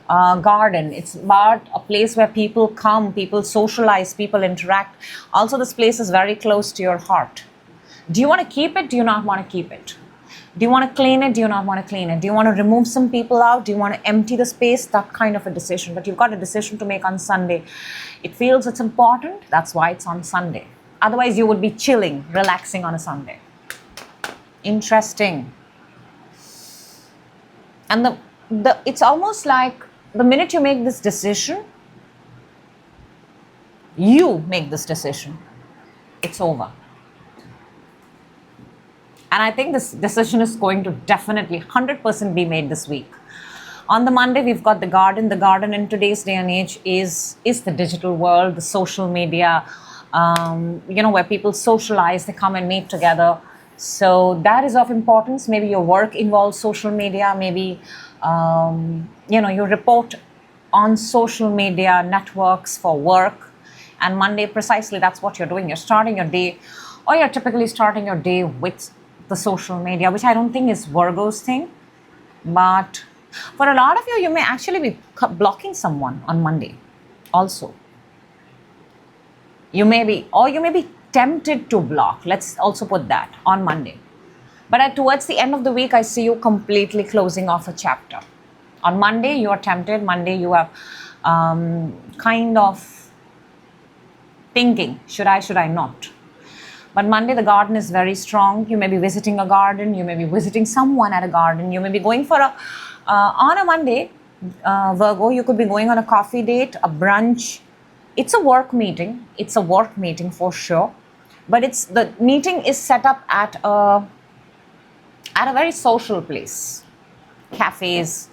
garden. It's about a place where people come, people socialize, people interact. Also, this place is very close to your heart. Do you want to keep it? Do you not want to keep it? Do you want to clean it? Do you not want to clean it? Do you want to remove some people out? Do you want to empty the space? That kind of a decision. But you've got a decision to make on Sunday. It feels it's important. That's why it's on Sunday. Otherwise, you would be chilling, relaxing on a Sunday. Interesting. And it's almost like the minute you make this decision, it's over. And I think this decision is going to definitely 100% be made this week. On the Monday, we've got the garden. The garden in today's day and age is the digital world, the social media, where people socialize, they come and meet together. So that is of importance. Maybe your work involves social media. Maybe, you report on social media networks for work. And Monday, precisely, that's what you're doing. You're starting your day, or you're typically starting your day with the social media, which I don't think is Virgo's thing. But for a lot of you, you may actually be blocking someone on Monday also. You may be tempted to block. Let's also put that on Monday. But towards the end of the week, I see you completely closing off a chapter. On Monday, you are tempted. Monday, you have kind of thinking, should I not? But Monday, the garden is very strong. You may be visiting a garden. You may be visiting someone at a garden. You may be going for on a Monday, Virgo, you could be going on a coffee date, a brunch. It's a work meeting. It's a work meeting for sure. But the meeting is set up at a very social place. Cafes,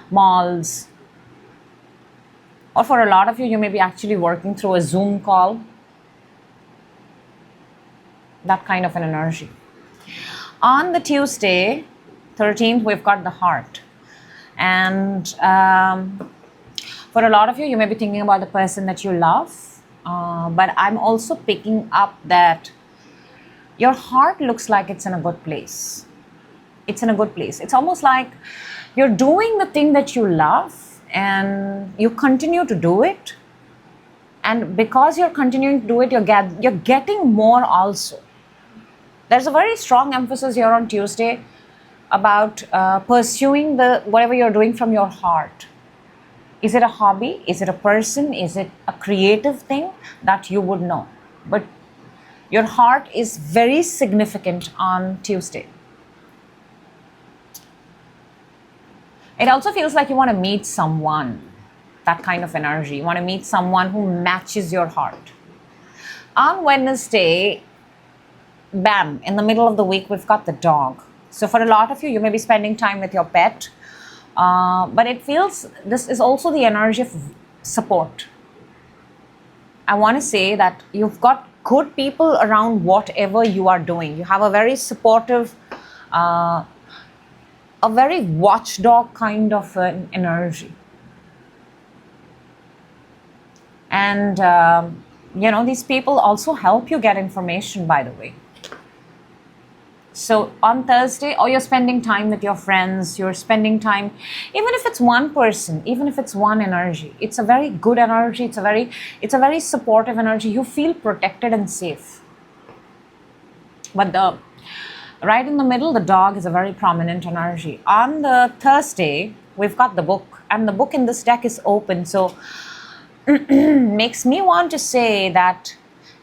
malls. Or for a lot of you, you may be actually working through a Zoom call. That kind of an energy. On the Tuesday, 13th, we've got the heart. And for a lot of you, you may be thinking about the person that you love. But I'm also picking up that your heart looks like it's in a good place. It's in a good place. It's almost like you're doing the thing that you love and you continue to do it. And because you're continuing to do it, you're getting more also. There's a very strong emphasis here on Tuesday about pursuing whatever you're doing from your heart. Is it a hobby? Is it a person? Is it a creative thing? That you would know. But your heart is very significant on Tuesday. It also feels like you want to meet someone. That kind of energy. You want to meet someone who matches your heart. On Wednesday, bam, in the middle of the week, we've got the dog. So for a lot of you, you may be spending time with your pet. But it feels, this is also the energy of support. I want to say that you've got good people around whatever you are doing. You have a very supportive, a very watchdog kind of an energy. And, these people also help you get information, by the way. So on Thursday, or you're spending time with your friends, you're spending time, even if it's one person, even if it's one energy, it's a very good energy. It's a very supportive energy. You feel protected and safe. But right in the middle, the dog is a very prominent energy. On the Thursday, we've got the book, and the book in this deck is open. So makes me want to say that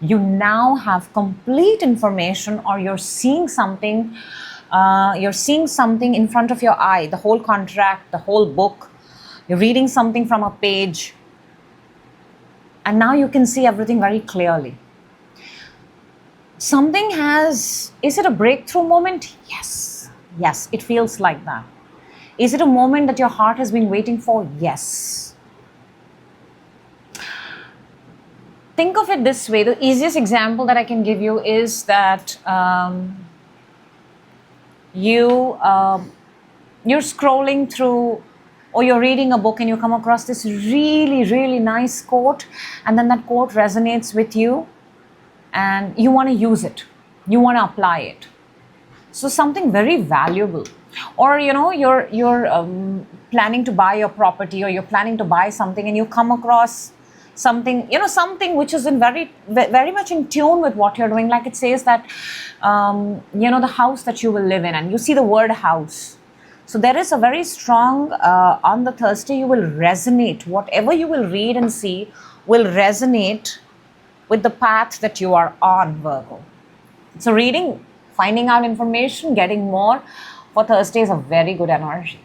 you now have complete information, or you're seeing something in front of your eye, the whole contract, the whole book. You're reading something from a page, and now you can see everything very clearly. Is it a breakthrough moment? Yes, it feels like that. Is it a moment that your heart has been waiting for? Yes. Think of it this way. The easiest example that I can give you is that you're scrolling through, or you're reading a book, and you come across this really, really nice quote, and then that quote resonates with you, and you want to use it. You want to apply it. So something very valuable. Or, you're planning to buy a property, or you're planning to buy something, and you come across something which is very, very much in tune with what you're doing. Like it says that, the house that you will live in, and you see the word house. So there is a very strong, on the Thursday, you will resonate. Whatever you will read and see will resonate with the path that you are on, Virgo. So reading, finding out information, getting more for Thursday is a very good energy.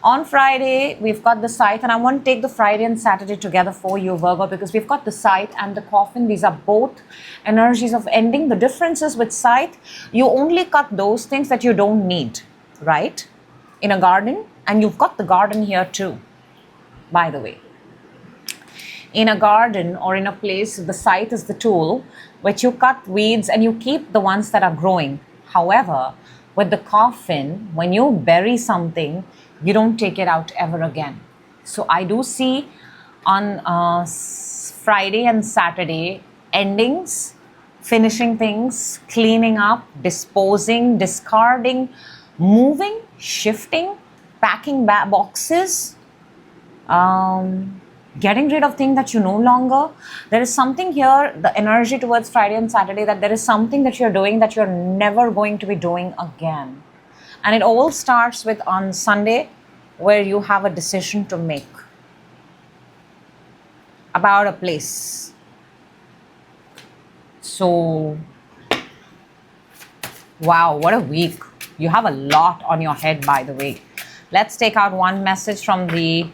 On Friday, we've got the Scythe, and I want to take the Friday and Saturday together for you, Virgo, because we've got the Scythe and the Coffin. These are both energies of ending. The difference is with Scythe, you only cut those things that you don't need, right? In a garden, and you've got the garden here too, by the way. In a garden or in a place, the Scythe is the tool which you cut weeds and you keep the ones that are growing. However, with the Coffin, when you bury something, you don't take it out ever again. So I do see on Friday and Saturday endings, finishing things, cleaning up, disposing, discarding, moving, shifting, packing boxes, getting rid of things that you no longer. There is something here, the energy towards Friday and Saturday, that there is something that you're doing that you're never going to be doing again. And it all starts with on Sunday, where you have a decision to make about a place. So, wow, what a week. You have a lot on your head, by the way. Let's take out one message from the...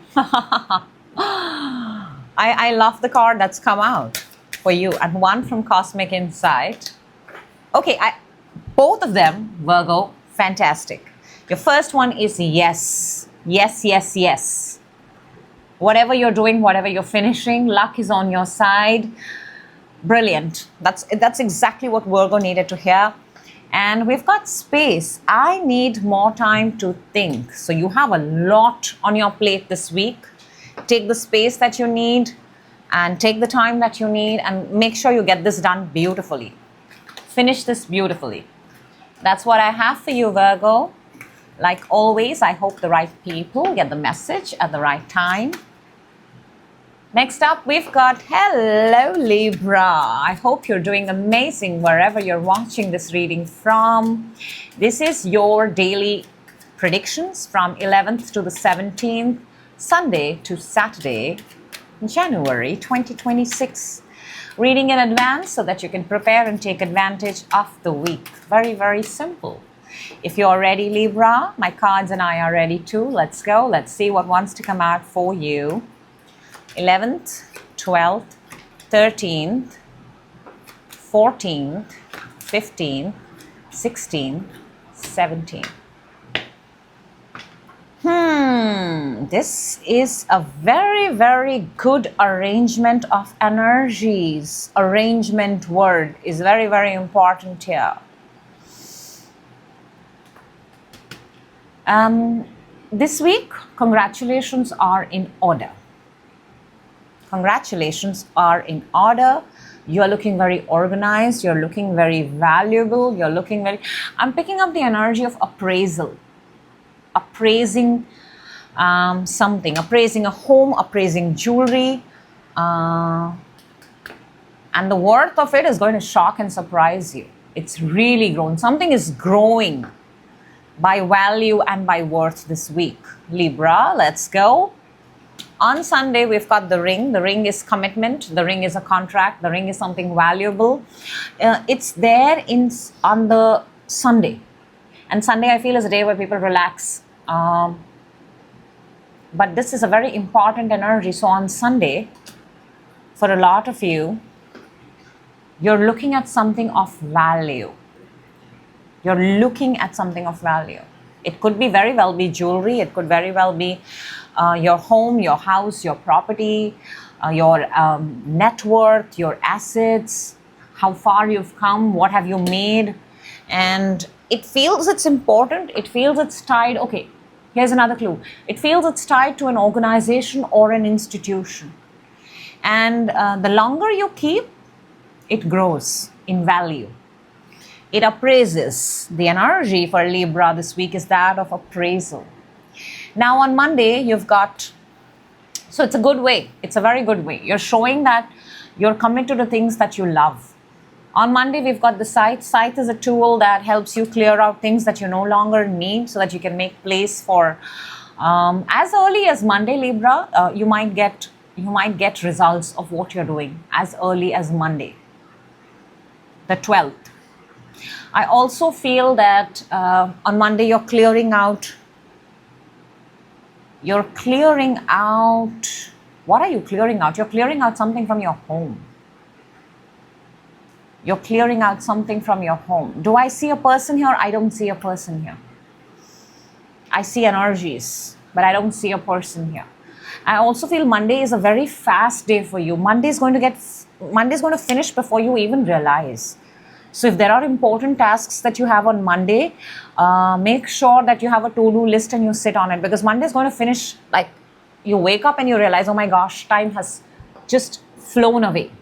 I love the card that's come out for you. And one from Cosmic Insight. Okay, both of them, Virgo, fantastic. Your first one is yes. Yes, yes, yes. Whatever you're doing, whatever you're finishing, luck is on your side. Brilliant. That's exactly what Virgo needed to hear. And we've got space. I need more time to think. So you have a lot on your plate this week. Take the space that you need and take the time that you need and make sure you get this done beautifully. Finish this beautifully. That's what I have for you, Virgo. Like always, I hope the right people get the message at the right time. Next up, we've got hello, Libra. I hope you're doing amazing wherever you're watching this reading from. This is your daily predictions from 11th to the 17th, Sunday to Saturday, January 2026. Reading in advance so that you can prepare and take advantage of the week. Very, very simple. If you're ready, Libra, my cards and I are ready too. Let's go. Let's see what wants to come out for you. 11th, 12th, 13th, 14th, 15th, 16th, 17th. This is a very, very good arrangement of energies. Arrangement word is very, very important here. This week, congratulations are in order. Congratulations are in order. You're looking very organized. You're looking very valuable. You're looking very... I'm picking up the energy of appraisal. Appraising something. Appraising a home. Appraising jewelry. And the worth of it is going to shock and surprise you. It's really grown. Something is growing by value and by worth this week. Libra, let's go. On Sunday, we've got the ring. The ring is commitment. The ring is a contract. The ring is something valuable. It's there on the Sunday. And Sunday, I feel, is a day where people relax. But this is a very important energy. So on Sunday, for a lot of you, you're looking at something of value. You're looking at something of value. It could be very well be jewelry. It could very well be your home, your house, your property, your net worth, your assets, how far you've come, what have you made. And it feels it's important. It feels it's tied. Okay, here's another clue. It feels it's tied to an organization or an institution. And the longer you keep, it grows in value. It appraises. The energy for Libra this week is that of appraisal. Now on Monday, you've got, so it's a good way. It's a very good way. You're showing that you're committed to the things that you love. On Monday, we've got the Scythe. Scythe is a tool that helps you clear out things that you no longer need so that you can make place for, as early as Monday, Libra, you might get results of what you're doing as early as Monday, the 12th. I also feel that on Monday, you're clearing out. What are you clearing out? You're clearing out something from your home. You're clearing out something from your home. Do I see a person here? I don't see a person here. I see energies, but I don't see a person here. I also feel Monday is a very fast day for you. Monday's going to finish before you even realize. So if there are important tasks that you have on Monday, make sure that you have a to-do list and you sit on it, because Monday is going to finish, like you wake up and you realize, oh my gosh, time has just flown away.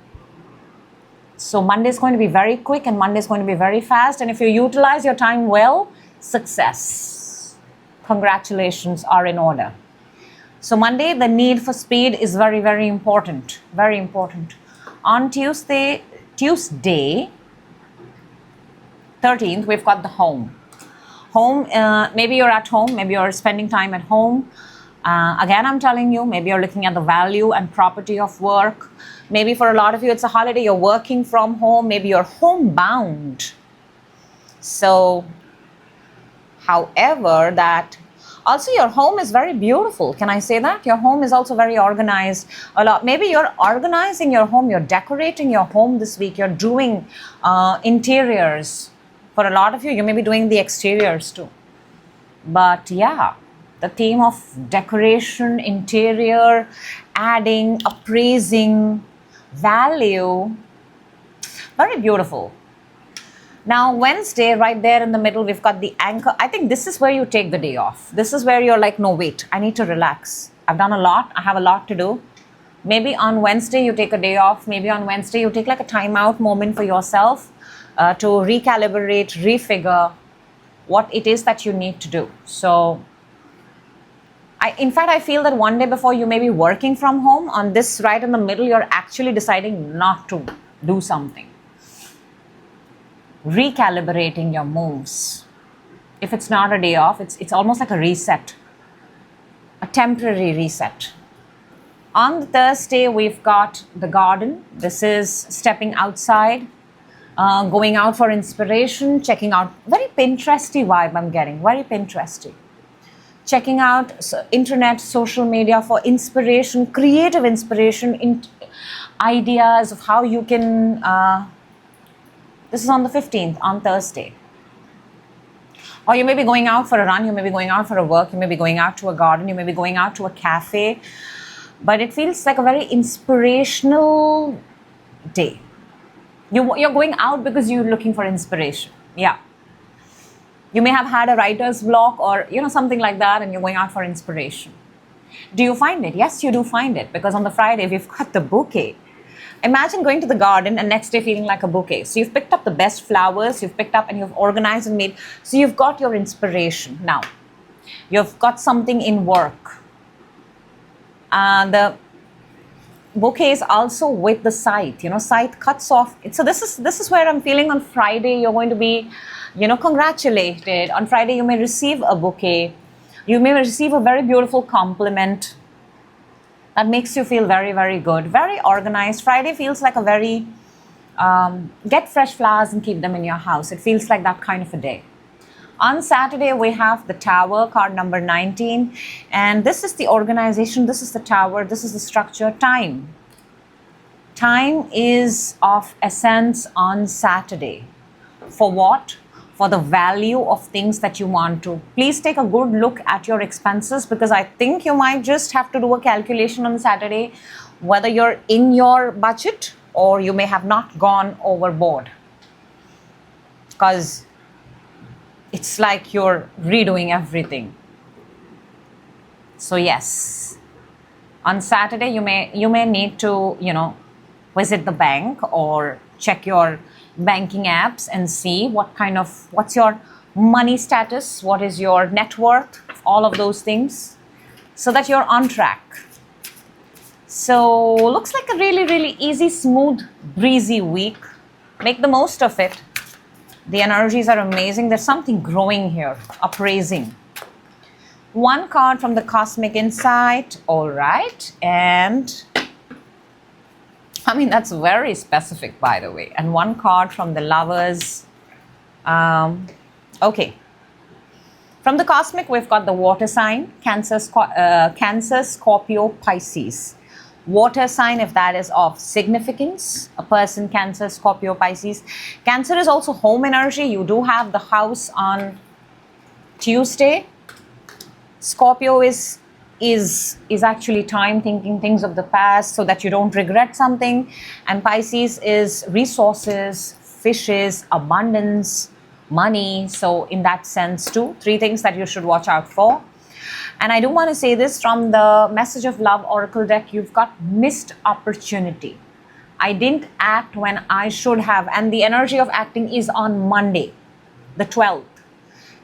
So Monday is going to be very quick and Monday is going to be very fast. And if you utilize your time well, success. Congratulations are in order. So Monday, the need for speed is very, very important. Very important. On Tuesday, 13th, we've got the home. Home, maybe you're at home, maybe you're spending time at home. Again, I'm telling you, maybe you're looking at the value and property of work. Maybe for a lot of you, it's a holiday. You're working from home. Maybe you're homebound. So, however, that also your home is very beautiful. Can I say that? Your home is also very organized. A lot. Maybe you're organizing your home. You're decorating your home this week. You're doing interiors. For a lot of you, you may be doing the exteriors too. But yeah, the theme of decoration, interior, adding, appraising, value, very beautiful. Now, Wednesday, right there in the middle, we've got the anchor. I think this is where you take the day off. This is where you're like, no, wait, I need to relax. I've done a lot. I have a lot to do. Maybe on Wednesday, you take a day off. Maybe on Wednesday, you take like a timeout moment for yourself to recalibrate, refigure what it is that you need to do. So, in fact, I feel that one day before you may be working from home, on this right in the middle, you're actually deciding not to do something. Recalibrating your moves. If it's not a day off, it's almost like a reset, a temporary reset. On the Thursday, we've got the garden. This is stepping outside, going out for inspiration, checking out. Very Pinteresty vibe I'm getting, very Pinteresty. Checking out internet, social media for inspiration, creative inspiration, ideas of how you can. This is on the 15th, on Thursday. Or you may be going out for a run, you may be going out for a work, you may be going out to a garden, you may be going out to a cafe. But it feels like a very inspirational day. You're going out because you're looking for inspiration. Yeah. You may have had a writer's block or something like that, and you're going out for inspiration. Do you find it? Yes, you do find it, because on the Friday we've got the bouquet. Imagine going to the garden and next day feeling like a bouquet. So you've picked up the best flowers, you've picked up and you've organized and made. So you've got your inspiration now. You've got something in work. The bouquet is also with the scythe. Scythe cuts off. So this is where I'm feeling on Friday you're going to be, congratulated. On Friday you may receive a bouquet. You may receive a very beautiful compliment that makes you feel very, very good, very organized. Friday feels like a very, get fresh flowers and keep them in your house. It feels like that kind of a day. On Saturday, we have the Tower, card number 19. And this is the organization, this is the Tower, this is the structure, time. Time is of essence on Saturday. For what? For the value of things that you want to. Please take a good look at your expenses, because I think you might just have to do a calculation on Saturday whether you're in your budget or you may have not gone overboard, because it's like you're redoing everything. So yes, on Saturday you may need to visit the bank or check your banking apps and see what's your money status, what is your net worth, all of those things, so that you're on track. So looks like a really, really easy, smooth, breezy week. Make the most of it. The energies are amazing. There's something growing here, appraising. One card from the Cosmic Insight. All right. And that's very specific, by the way. And one card from the Lovers. Okay. From the Cosmic, we've got the water sign, Cancer, Scorpio, Pisces. Water sign, if that is of significance, a person, Cancer, Scorpio, Pisces. Cancer is also home energy. You do have the house on Tuesday. Scorpio is actually time, thinking things of the past so that you don't regret something. And Pisces is resources, fishes, abundance, money. So in that sense too, 3 things that you should watch out for. And I do want to say this from the Message of Love Oracle deck. You've got missed opportunity. I didn't act when I should have. And the energy of acting is on Monday, the 12th.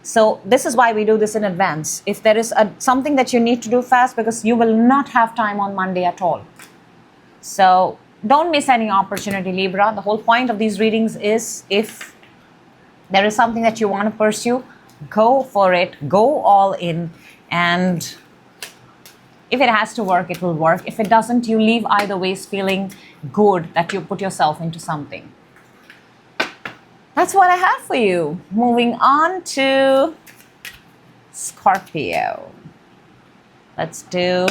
So this is why we do this in advance. If there is something that you need to do fast, because you will not have time on Monday at all. So don't miss any opportunity, Libra. The whole point of these readings is, if there is something that you want to pursue, go for it, go all in, and If it has to work, it will work. If it doesn't, you leave either ways feeling good that you put yourself into something. That's what I have for you. Moving on to Scorpio. Let's do...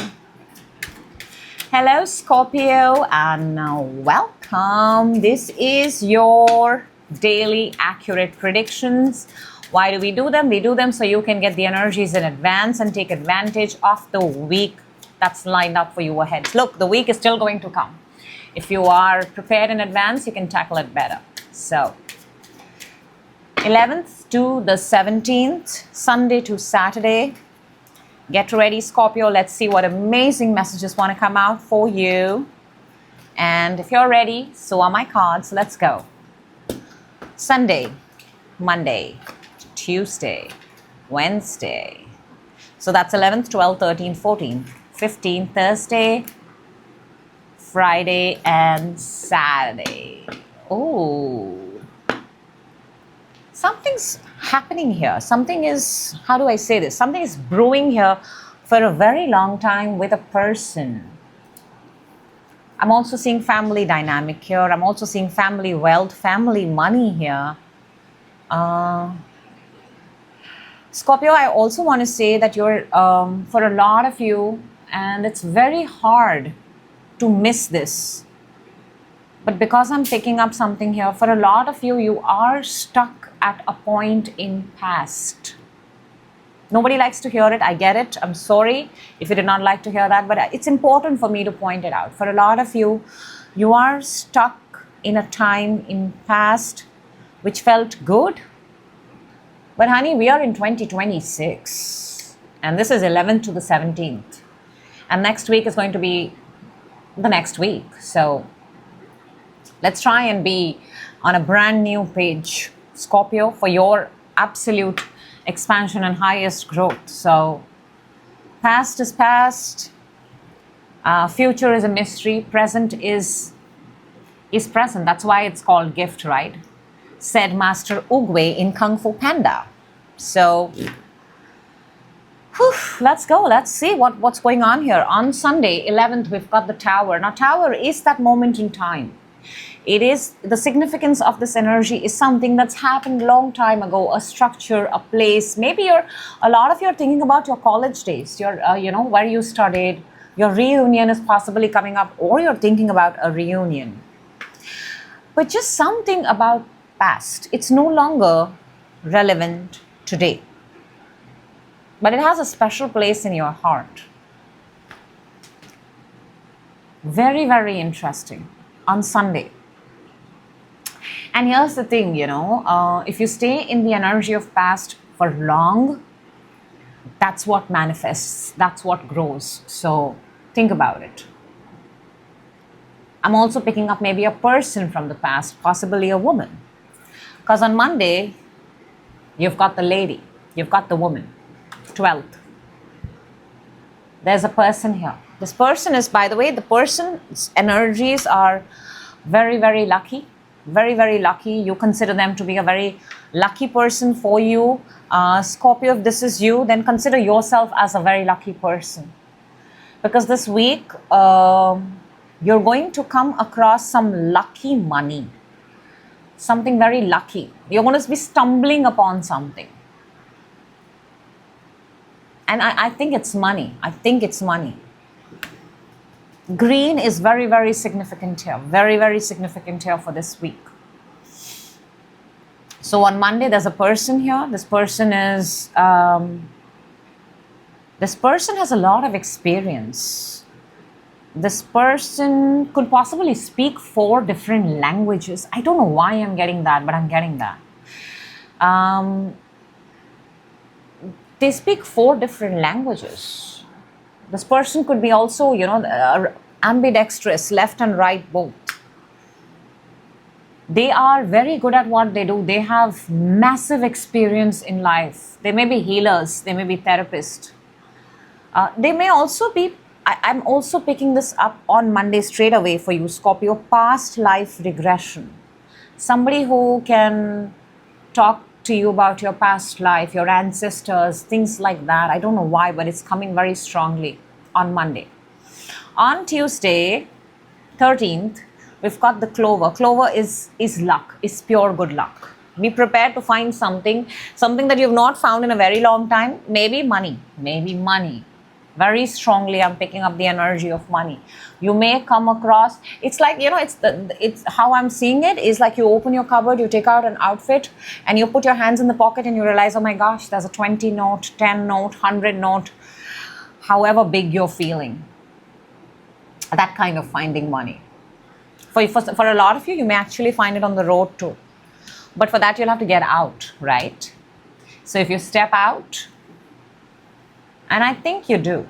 Hello, Scorpio, and welcome. This is your daily accurate predictions. Why do we do them? We do them so you can get the energies in advance and take advantage of the week that's lined up for you ahead. Look, the week is still going to come. If you are prepared in advance, you can tackle it better. So, 11th to the 17th, Sunday to Saturday. Get ready, Scorpio. Let's see what amazing messages want to come out for you. And if you're ready, so are my cards. Let's go. Sunday, Monday, Tuesday, Wednesday. So that's 11th, 12th, 13th, 14th, 15th, Thursday, Friday, and Saturday. Oh. Something's happening here. Something is, how do I say this? Something is brewing here for a very long time with a person. I'm also seeing family dynamic here. I'm also seeing family wealth, family money here. Scorpio, I also want to say that you're, for a lot of you, and it's very hard to miss this. But because I'm picking up something here, for a lot of you, you are stuck at a point in past. Nobody likes to hear it. I get it. I'm sorry if you did not like to hear that, but it's important for me to point it out. For a lot of you, you are stuck in a time in past which felt good. But honey, we are in 2026 and this is 11th to the 17th. And next week is going to be the next week. So let's try and be on a brand new page, Scorpio, for your absolute expansion and highest growth. So past is past, future is a mystery, present is present. That's why it's called gift, right? Said Master Oogway in Kung Fu Panda. So let's go. Let's see what's going on here. On Sunday, 11th, we've got the Tower. Now, Tower is that moment in time. It is the significance of this energy is something that's happened long time ago, a structure, a place. Maybe a lot of you are thinking about your college days, your where you studied. Your reunion is possibly coming up, or you're thinking about a reunion. But just something about past. It's no longer relevant today, but it has a special place in your heart. Very, very interesting. On Sunday. And here's the thing, if you stay in the energy of past for long, that's what manifests, that's what grows. So think about it. I'm also picking up maybe a person from the past, possibly a woman. Because on Monday, you've got the lady, you've got the woman, 12th. There's a person here. This person is, by the way, the person's energies are very, very lucky. Very, very lucky. You consider them to be a very lucky person for you. Scorpio, if this is you, then consider yourself as a very lucky person. Because this week, you're going to come across some lucky money. Something very lucky. You're going to be stumbling upon something. And I think it's money. I think it's money. Green is very, very significant here. Very, very significant here for this week. So on Monday, there's a person here. This person has a lot of experience. This person could possibly speak 4 different languages. I don't know why I'm getting that, but I'm getting that. They speak 4 different languages. This person could be also, ambidextrous, left and right both. They are very good at what they do. They have massive experience in life. They may be healers. They may be therapists. They may also be, I'm also picking this up on Monday straight away for you, Scorpio, past life regression. Somebody who can talk to you about your past life, your ancestors, things like that. I don't know why, but it's coming very strongly. on Monday. On Tuesday, 13th, we've got the clover. Clover is luck, is pure good luck. Be prepared to find something that you've not found in a very long time. Maybe money. Very strongly, I'm picking up the energy of money. You may come across, it's like, it's how I'm seeing it is like you open your cupboard, you take out an outfit, and you put your hands in the pocket and you realize, oh my gosh, there's a 20 note, 10 note, 100 note, however big you're feeling. That kind of finding money. For a lot of you, you may actually find it on the road too. But for that, you'll have to get out, right? So if you step out, and I think you do.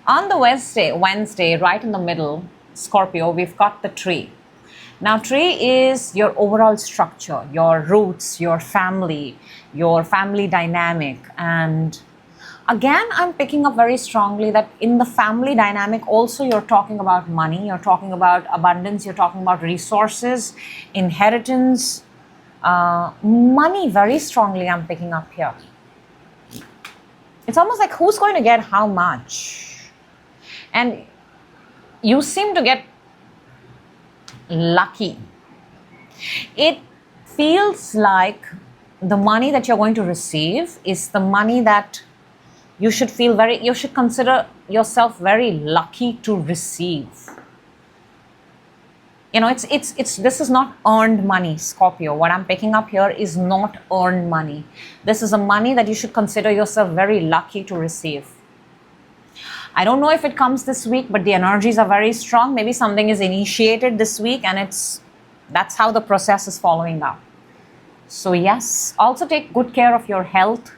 On the Wednesday, right in the middle, Scorpio, we've got the tree. Now, tree is your overall structure, your roots, your family dynamic. And again, I'm picking up very strongly that in the family dynamic, also you're talking about money, you're talking about abundance, you're talking about resources, inheritance, money very strongly I'm picking up here. It's almost like who's going to get how much? And you seem to get lucky. It feels like the money that you're going to receive is the money that you should consider yourself very lucky to receive. This is not earned money, Scorpio. What I'm picking up here is not earned money. This is a money that you should consider yourself very lucky to receive. I don't know if it comes this week, but the energies are very strong. Maybe something is initiated this week and that's how the process is following up. So yes, also take good care of your health.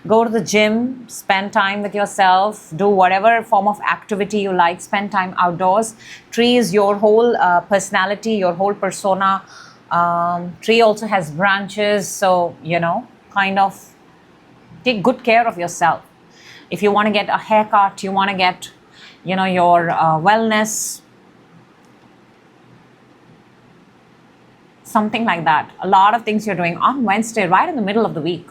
Go to the gym, spend time with yourself, do whatever form of activity you like, spend time outdoors. Tree is your whole personality, your whole persona. Tree also has branches, so, kind of take good care of yourself. If you want to get a haircut, you want to get, your wellness, something like that. A lot of things you're doing on Wednesday, right in the middle of the week.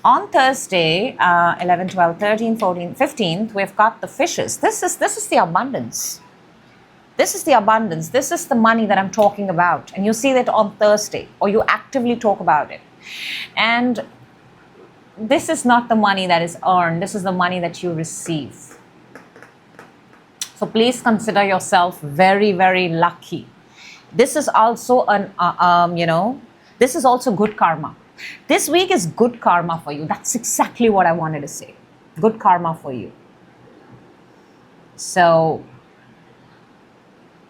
On Thursday, 11, 12, 13, 14, 15th, we've got the fishes. This is the abundance. This is the abundance. This is the money that I'm talking about. And you see that on Thursday, or you actively talk about it. And this is not the money that is earned. This is the money that you receive. So please consider yourself very, very lucky. This is also this is also good karma. This week is good karma for you. That's exactly what I wanted to say. Good karma for you. So,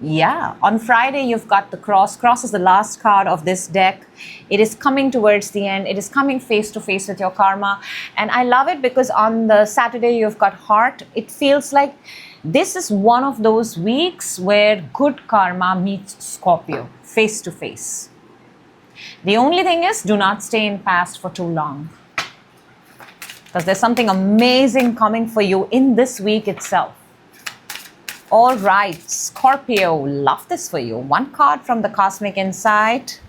yeah. On Friday, you've got the cross. Cross is the last card of this deck. It is coming towards the end. It is coming face to face with your karma. And I love it because on the Saturday, you've got heart. It feels like this is one of those weeks where good karma meets Scorpio face to face. The only thing is, do not stay in past for too long. Because there's something amazing coming for you in this week itself. All right, Scorpio, love this for you. One card from the Cosmic Insight.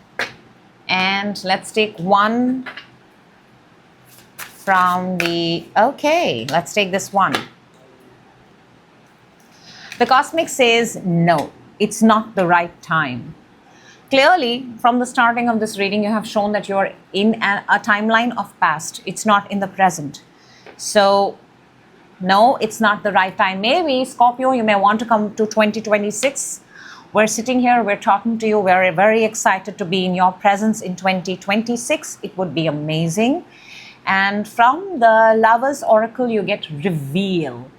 And let's take one from let's take this one. The Cosmic says, no, it's not the right time. Clearly, from the starting of this reading, you have shown that you're in a timeline of past. It's not in the present. So, no, it's not the right time. Maybe, Scorpio, you may want to come to 2026. We're sitting here, we're talking to you. We're very excited to be in your presence in 2026. It would be amazing. And from the Lover's Oracle, you get reveal.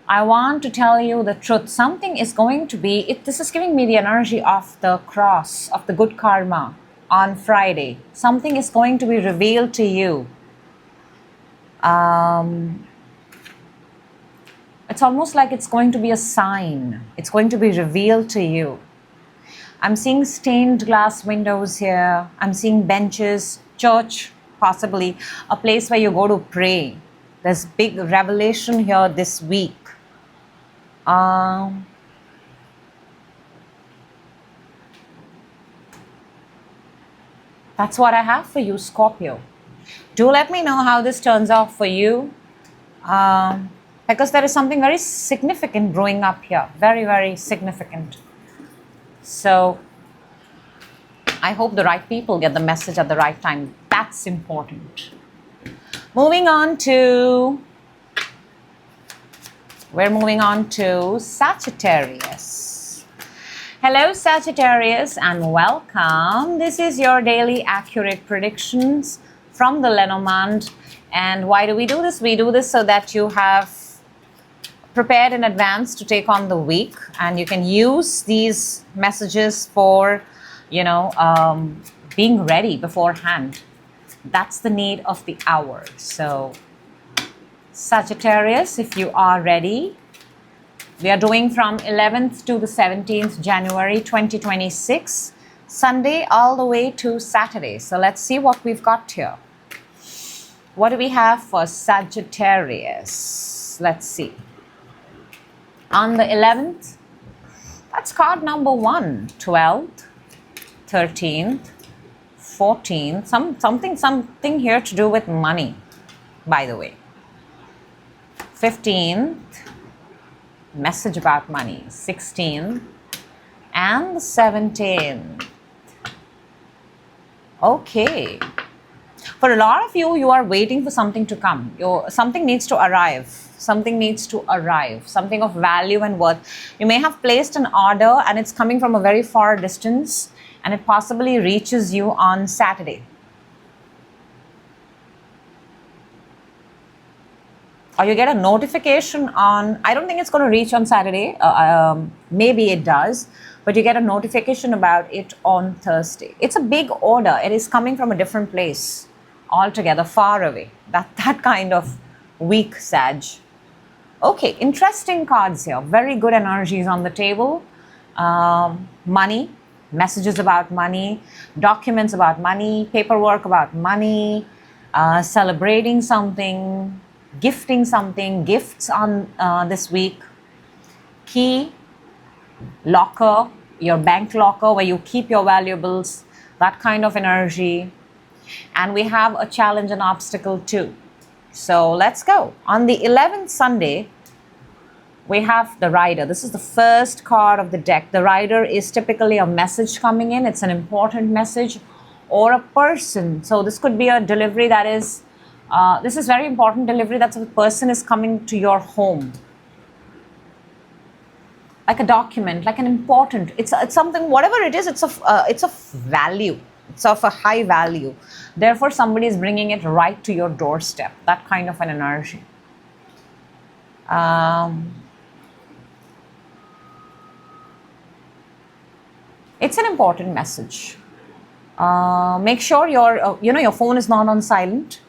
I want to tell you the truth. Something is going to be, this is giving me the energy of the cross, of the good karma on Friday. Something is going to be revealed to you. It's almost like it's going to be a sign. It's going to be revealed to you. I'm seeing stained glass windows here. I'm seeing benches, church, possibly a place where you go to pray. There's big revelation here this week. That's what I have for you, Scorpio. Do let me know how this turns out for you, because there is something very significant brewing up here. Very, very significant. So I hope the right people get the message at the right time. That's important. Moving on to Sagittarius. Hello Sagittarius and welcome. This is your daily accurate predictions from the Lenormand. And why do we do this? We do this so that you have prepared in advance to take on the week, and you can use these messages for, being ready beforehand. That's the need of the hour. So Sagittarius, if you are ready, we are doing from 11th to the 17th January 2026, Sunday all the way to Saturday. So let's see what we've got here. What do we have for Sagittarius? Let's see. On the 11th, that's card number 1, 12th, 13th, 14th, something here to do with money, by the way. 15th, message about money. 16th and the 17th. Okay. For a lot of you, you are waiting for something to come. Something needs to arrive. Something needs to arrive. Something of value and worth. You may have placed an order and it's coming from a very far distance, and it possibly reaches you on Saturday. Or you get a notification on, I don't think it's going to reach on Saturday, maybe it does, but you get a notification about it on Thursday. It's a big order. It is coming from a different place altogether, far away. That kind of week, Sag. Okay, interesting cards here. Very good energies on the table. Money, messages about money, documents about money, paperwork about money, celebrating something, gifting something, gifts on this week. Key, locker, your bank locker where you keep your valuables, that kind of energy. And we have a challenge and obstacle too. So let's go. On the 11th Sunday, we have the Rider. This is the first card of the deck. The Rider is typically a message coming in. It's an important message or a person. So this could be a delivery that is, this is very important delivery. That's a person is coming to your home. Like a document, like an important, it's something, whatever it is, it's of value. It's of a high value. Therefore, somebody is bringing it right to your doorstep. That kind of an energy. It's an important message. Make sure your phone is not on silent,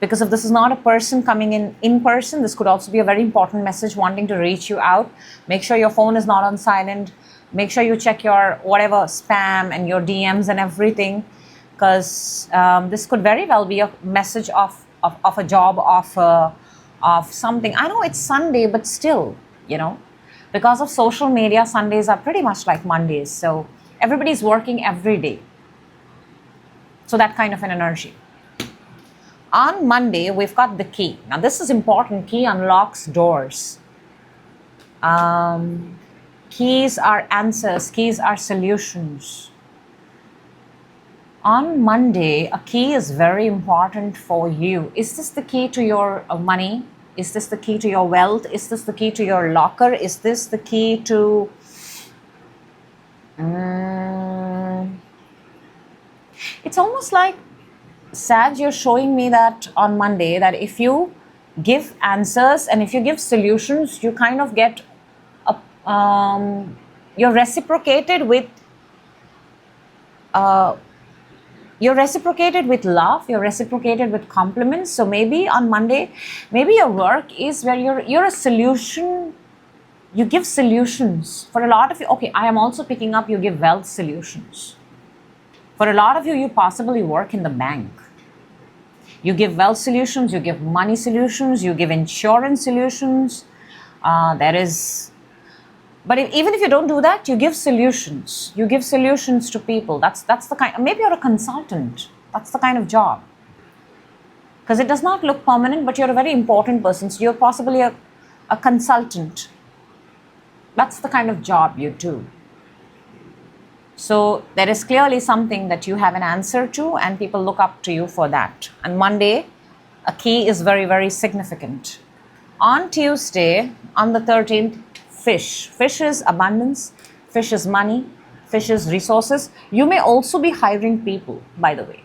because if this is not a person coming in person, this could also be a very important message wanting to reach you out. Make sure your phone is not on silent. Make sure you check your whatever spam and your DMs and everything, because this could very well be a message of a job offer, of something. I know it's Sunday, but still, because of social media, Sundays are pretty much like Mondays. So everybody's working every day. So that kind of an energy. On Monday, we've got the key. Now this is important. Key unlocks doors. Keys are answers. Keys are solutions. On Monday, a key is very important for you. Is this the key to your money? Is this the key to your wealth? Is this the key to your locker? Is this the key to... It's almost like, Sag, you're showing me that on Monday, that if you give answers and if you give solutions, you kind of get you're reciprocated with love, you're reciprocated with compliments. So maybe on Monday, maybe your work is where you're a solution, you give solutions. For a lot of you, okay, I am also picking up, you give wealth solutions. For a lot of you, you possibly work in the bank. You give wealth solutions, you give money solutions, you give insurance solutions. But even if you don't do that, you give solutions. You give solutions to people. That's the kind. Maybe you're a consultant. That's the kind of job. because it does not look permanent, but you're a very important person. So you're possibly a consultant. That's the kind of job you do. So there is clearly something that you have an answer to, and people look up to you for that. And Monday, a key is very, very significant. On Tuesday, on the 13th, fish. Fish is abundance, fish is money, fish is resources. You may also be hiring people, by the way.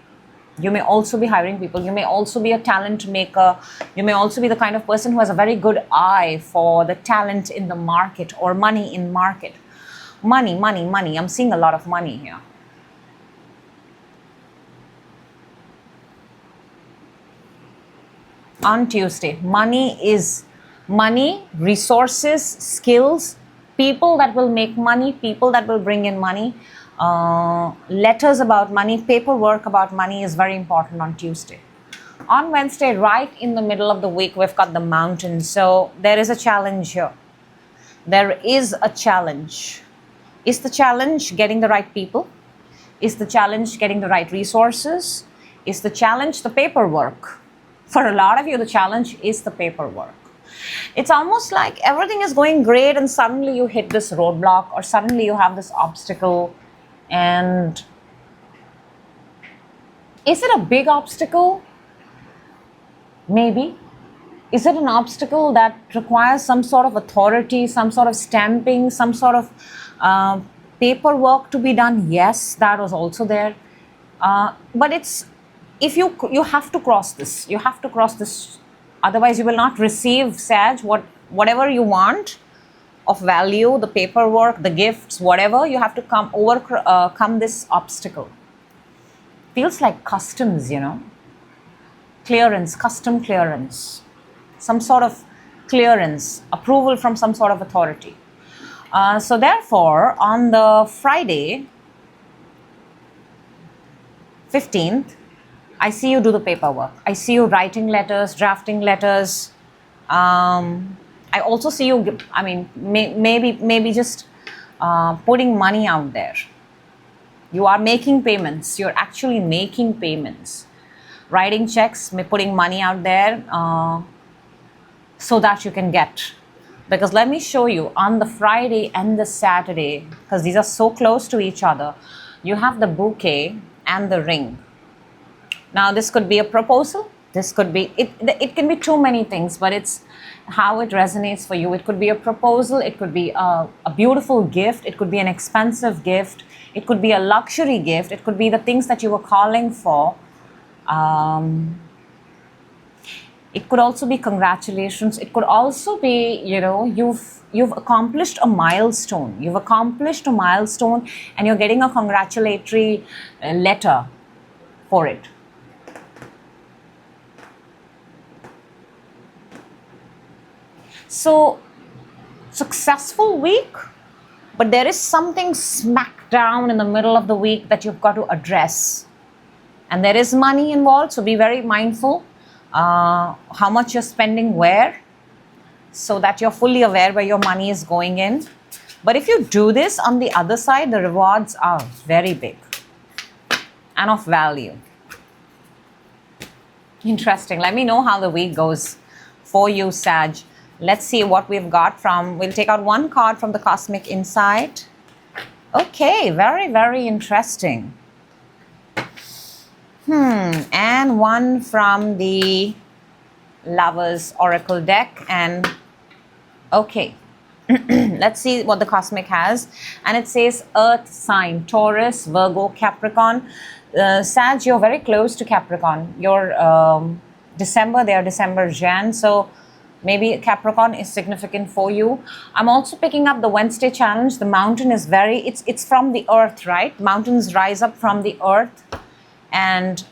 You may also be hiring people. You may also be a talent maker. You may also be the kind of person who has a very good eye for the talent in the market or money in market. Money, money, money. I'm seeing a lot of money here. On Tuesday, money is money, resources, skills, people that will make money, people that will bring in money. Letters about money, paperwork about money is very important on Tuesday. On Wednesday, right in the middle of the week, we've got the mountain. So there is a challenge here. There is a challenge. Is the challenge getting the right people? Is the challenge getting the right resources? Is the challenge the paperwork? For a lot of you, the challenge is the paperwork. It's almost like everything is going great and suddenly you hit this roadblock, or suddenly you have this obstacle. And is it a big obstacle? Maybe. Is it an obstacle that requires some sort of authority, some sort of stamping, some sort of paperwork to be done? Yes, that was also there. But it's, if you have to cross this, you have to cross this. Otherwise, you will not receive, Sag, whatever you want of value, the paperwork, the gifts, whatever. You have to come this obstacle. Feels like customs, you know. Clearance, custom clearance. Some sort of clearance, approval from some sort of authority. So therefore, on the Friday, 15th, I see you do the paperwork. I see you writing letters, drafting letters. I also see you, I mean, maybe just putting money out there. You are making payments. You're actually making payments. Writing checks, putting money out there so that you can get. Because let me show you, on the Friday and the Saturday, because these are so close to each other, you have the bouquet and the ring. Now, this could be a proposal. This could be, it can be too many things, but it's how it resonates for you. It could be a proposal. It could be a beautiful gift. It could be an expensive gift. It could be a luxury gift. It could be the things that you were calling for. It could also be congratulations. It could also be, you know, you've accomplished a milestone. You've accomplished a milestone and you're getting a congratulatory letter for it. So, successful week, but there is something smack down in the middle of the week that you've got to address. And there is money involved, so be very mindful how much you're spending where, so that you're fully aware where your money is going in. But if you do this, on the other side, the rewards are very big and of value. Interesting. Let me know how the week goes for you, Sag. Let's see what we've got from, we'll take out one card from the Cosmic Insight. Okay, very, very interesting. And one from the Lovers Oracle deck. And okay, let's see what the Cosmic has. And it says Earth sign, Taurus, Virgo, Capricorn. Sag, you're very close to Capricorn. You're December, they are December, Jan. So maybe Capricorn is significant for you. I'm also picking up the Wednesday challenge. The mountain is very, it's from the earth, right? Mountains rise up from the earth. And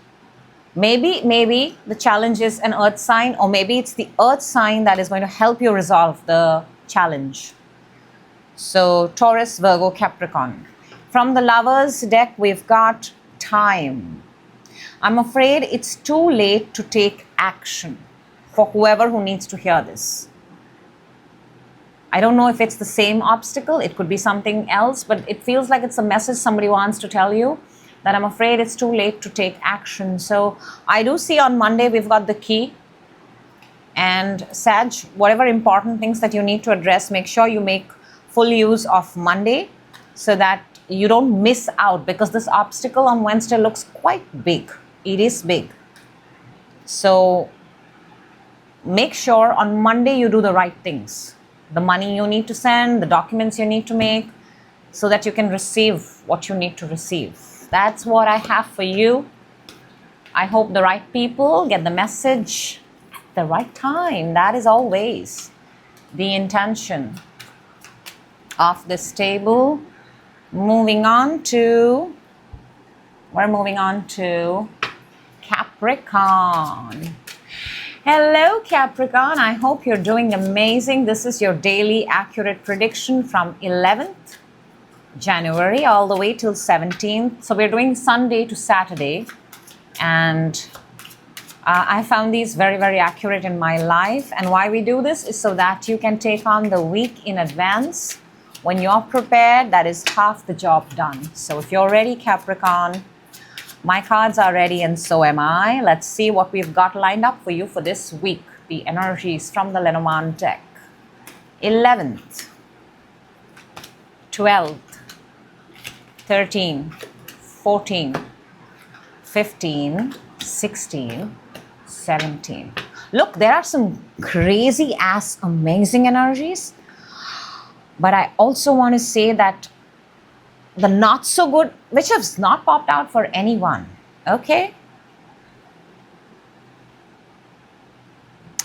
maybe the challenge is an earth sign, or maybe it's the earth sign that is going to help you resolve the challenge. So Taurus, Virgo, Capricorn. From the Lovers deck, we've got time. I'm afraid it's too late to take action for whoever who needs to hear this. I don't know if it's the same obstacle. It could be something else, but it feels like it's a message somebody wants to tell you. that I'm afraid it's too late to take action. So I do see on Monday we've got the key. And Sag, whatever important things that you need to address, make sure you make full use of Monday so that you don't miss out, because this obstacle on Wednesday looks quite big. It is big. So make sure on Monday you do the right things. The money you need to send, the documents you need to make, so that you can receive what you need to receive. That's what I have for you. I hope the right people get the message at the right time. That is always the intention of this table. We're moving on to Capricorn. Hello Capricorn, I hope you're doing amazing. This is your daily accurate prediction from 11th January all the way till 17th. So we're doing Sunday to Saturday, and I found these very, very accurate in my life. And why we do this is so that you can take on the week in advance. When you're prepared, that is half the job done. So if you're ready, Capricorn, my cards are ready and so am I. Let's see what we've got lined up for you for this week. The energies from the Lenormand deck. 11th, 12th, 13, 14, 15, 16, 17. Look, there are some crazy ass amazing energies. But I also want to say that the not so good, which has not popped out for anyone, okay,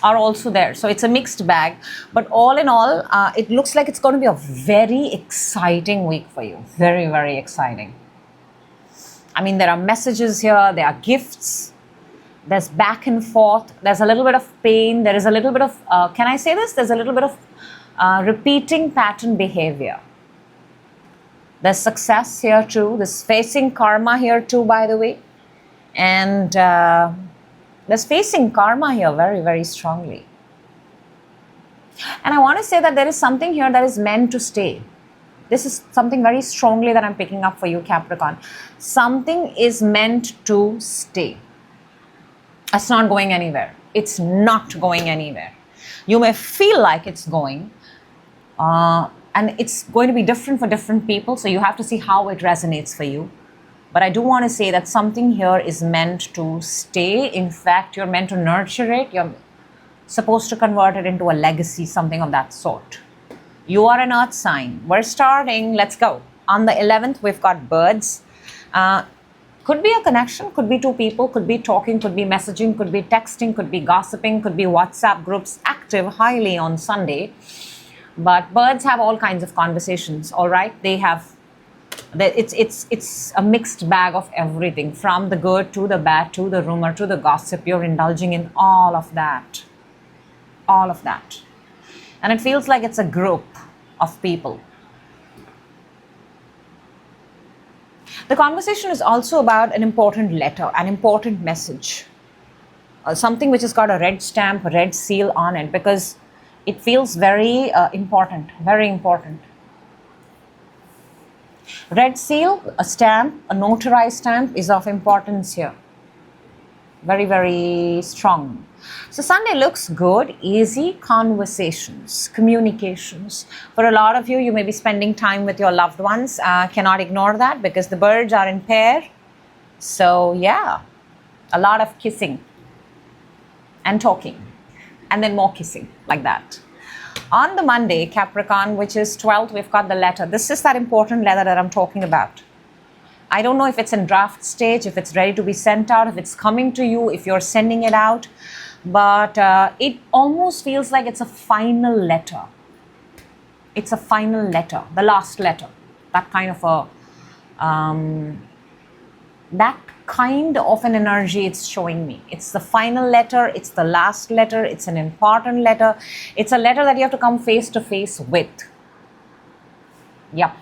are also there. So it's a mixed bag. But all in all, it looks like it's going to be a very exciting week for you. Very, very exciting. I mean, there are messages here, there are gifts, there's back and forth, there's a little bit of pain, there is a little bit of, can I say this? There's a little bit of repeating pattern behavior. There's success here too. There's facing karma here too, by the way. And there's facing karma here very, very strongly. And I want to say that there is something here that is meant to stay. This is something very strongly that I'm picking up for you, Capricorn. Something is meant to stay. It's not going anywhere. It's not going anywhere. You may feel like it's going, and it's going to be different for different people, so you have to see how it resonates for you. But I do want to say that something here is meant to stay. In fact, you're meant to nurture it. You're supposed to convert it into a legacy, something of that sort. You are an earth sign. We're starting. Let's go. On the 11th, we've got birds. Could be a connection, could be two people, could be talking, could be messaging, could be texting, could be gossiping, could be WhatsApp groups active highly on Sunday. But birds have all kinds of conversations, all right? They have, it's a mixed bag of everything, from the good to the bad, to the rumor, to the gossip. You're indulging in all of that. All of that. And it feels like it's a group of people. The conversation is also about an important letter, an important message. Something which has got a red stamp, a red seal on it, because it feels very important, very important. Red seal, a stamp, a notarized stamp is of importance here. Very, very strong. So Sunday looks good. Easy conversations, communications. For a lot of you, you may be spending time with your loved ones. Cannot ignore that because the birds are in pair. So yeah, a lot of kissing and talking, and then more kissing, like that. On the Monday, Capricorn, which is 12th, we've got the letter. This is that important letter that I'm talking about. I don't know if it's in draft stage, if it's ready to be sent out, if it's coming to you, if you're sending it out. But it almost feels like it's a final letter. It's a final letter, the last letter. That kind of an energy it's showing me. It's the final letter, it's the last letter, it's an important letter. It's a letter that you have to come face to face with. Yep.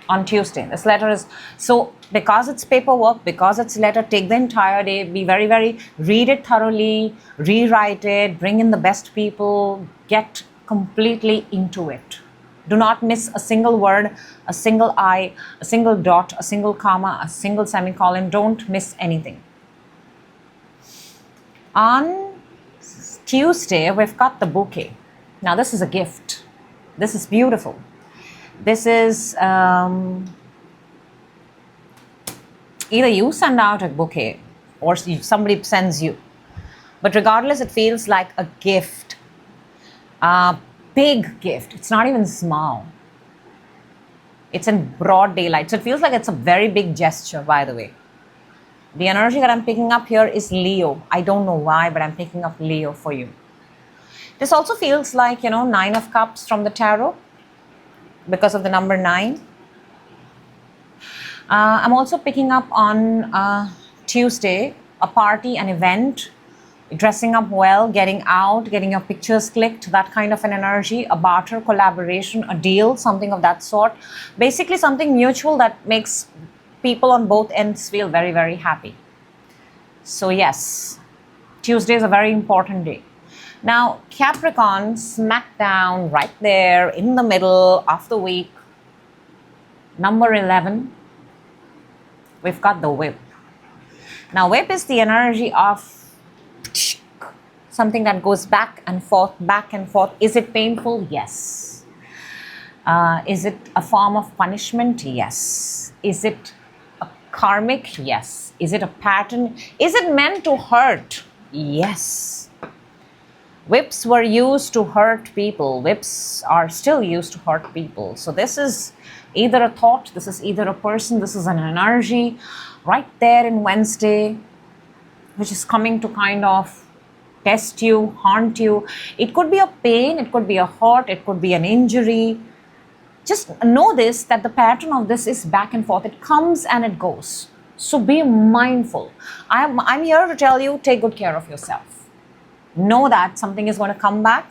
On Tuesday. This letter is, so because it's paperwork, because it's letter, take the entire day, be very, very, read it thoroughly, rewrite it, bring in the best people, get completely into it. Do not miss a single word, a single I, a single dot, a single comma, a single semicolon. Don't miss anything. On Tuesday, we've got the bouquet. Now, this is a gift. This is beautiful. This is either you send out a bouquet or somebody sends you. But regardless, it feels like a gift. A big gift. It's not even small. It's in broad daylight. So it feels like it's a very big gesture, by the way. The energy that I'm picking up here is Leo. I don't know why, but I'm picking up Leo for you. This also feels like, 9 of Cups from the tarot because of the number 9. I'm also picking up on Tuesday, a party, an event, dressing up well, getting out, getting your pictures clicked, that kind of an energy, a barter, collaboration, a deal, something of that sort. Basically something mutual that makes people on both ends feel very, very happy. So yes, Tuesday is a very important day. Now, Capricorn, smack down right there in the middle of the week, number 11, we've got the whip. Now, whip is the energy of something that goes back and forth, back and forth. Is it painful? Yes. Is it a form of punishment? Yes. Is it a karmic? Yes. Is it a pattern? Is it meant to hurt? Yes. Whips were used to hurt people. Whips are still used to hurt people. So this is either a thought, this is either a person, this is an energy right there in Wednesday, which is coming to kind of test you, haunt you. It could be a pain, it could be a hurt, it could be an injury. Just know this, that the pattern of this is back and forth. It comes and it goes. So be mindful. I'm here to tell you, take good care of yourself. Know that something is going to come back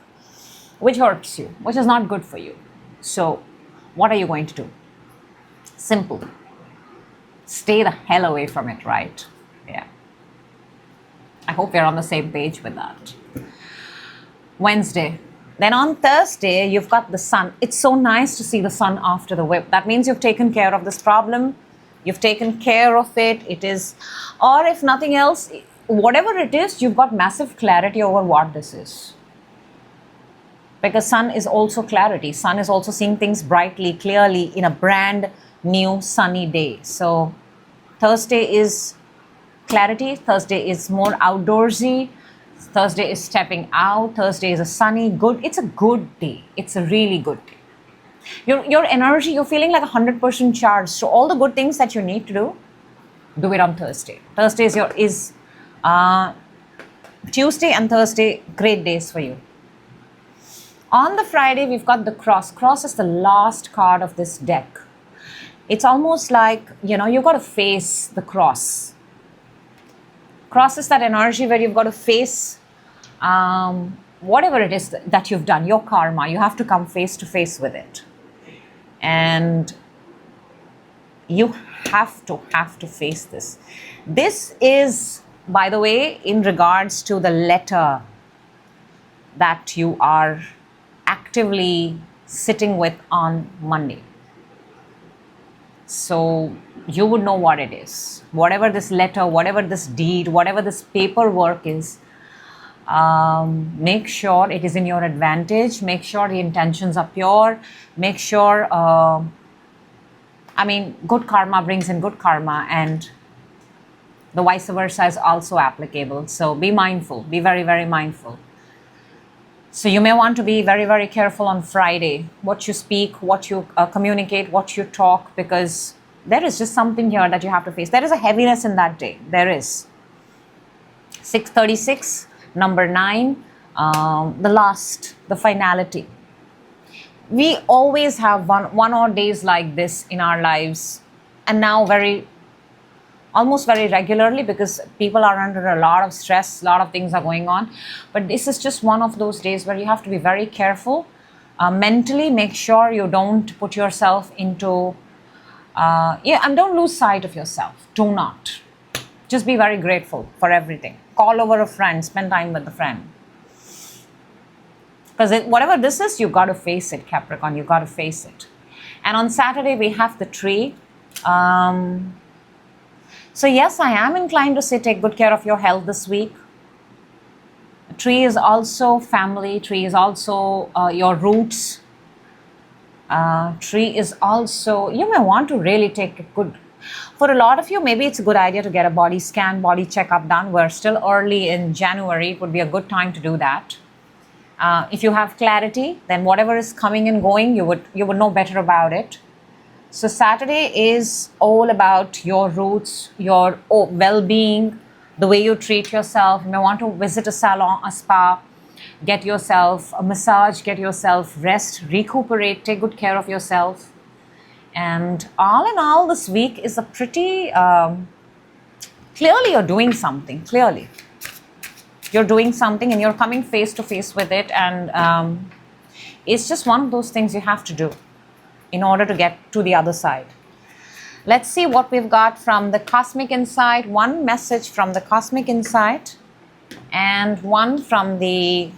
which hurts you, which is not good for you. So what are you going to do? Simple. Stay the hell away from it, right? Yeah. I hope we're on the same page with that. Wednesday. Then on Thursday, you've got the sun. It's so nice to see the sun after the whip. That means you've taken care of this problem. You've taken care of it. It is, or if nothing else, whatever it is, you've got massive clarity over what this is. Because sun is also clarity. Sun is also seeing things brightly, clearly in a brand new sunny day. So Thursday is clarity. Thursday is more outdoorsy. Thursday is stepping out. Thursday is a sunny, good. It's a good day. It's a really good day. Your energy, you're feeling like 100% charged. So all the good things that you need to do it on Thursday. Thursday is Tuesday and Thursday, great days for you. On the Friday, we've got the cross. Cross is the last card of this deck. It's almost like, you've got to face the cross. Cross is that energy where you've got to face whatever it is that you've done, your karma. You have to come face to face with it. And you have to face this. This is, by the way, in regards to the letter that you are actively sitting with on Monday. So you would know what it is. Whatever this letter, whatever this deed, whatever this paperwork is, make sure it is in your advantage. Make sure the intentions are pure. Make sure, good karma brings in good karma, and the vice versa is also applicable. So be mindful. Be very, very mindful. So you may want to be very, very careful on Friday. What you speak, what you communicate, what you talk, because there is just something here that you have to face. There is a heaviness in that day. There is. 6:36, number 9, the finality. We always have one or days like this in our lives, and now almost very regularly, because people are under a lot of stress, a lot of things are going on. But this is just one of those days where you have to be very careful. Mentally, make sure you don't put yourself into, and don't lose sight of yourself. Do not. Just be very grateful for everything. Call over a friend, spend time with a friend. Because whatever this is, you got to face it, Capricorn. You got to face it. And on Saturday, we have the tree. So yes, I am inclined to say take good care of your health this week. Tree is also family. Tree is also your roots. Tree is also, you may want to really take a good, for a lot of you, maybe it's a good idea to get a body scan, body checkup done. We're still early in January. It would be a good time to do that. If you have clarity, then whatever is coming and going, you would know better about it. So Saturday is all about your roots, your well-being, the way you treat yourself. You may want to visit a salon, a spa, get yourself a massage, get yourself rest, recuperate, take good care of yourself. And all in all, this week is a pretty, clearly you're doing something, clearly. You're doing something and you're coming face to face with it, and it's just one of those things you have to do in order to get to the other side. Let's see what we've got from the Cosmic Insight. One message from the Cosmic Insight and one from the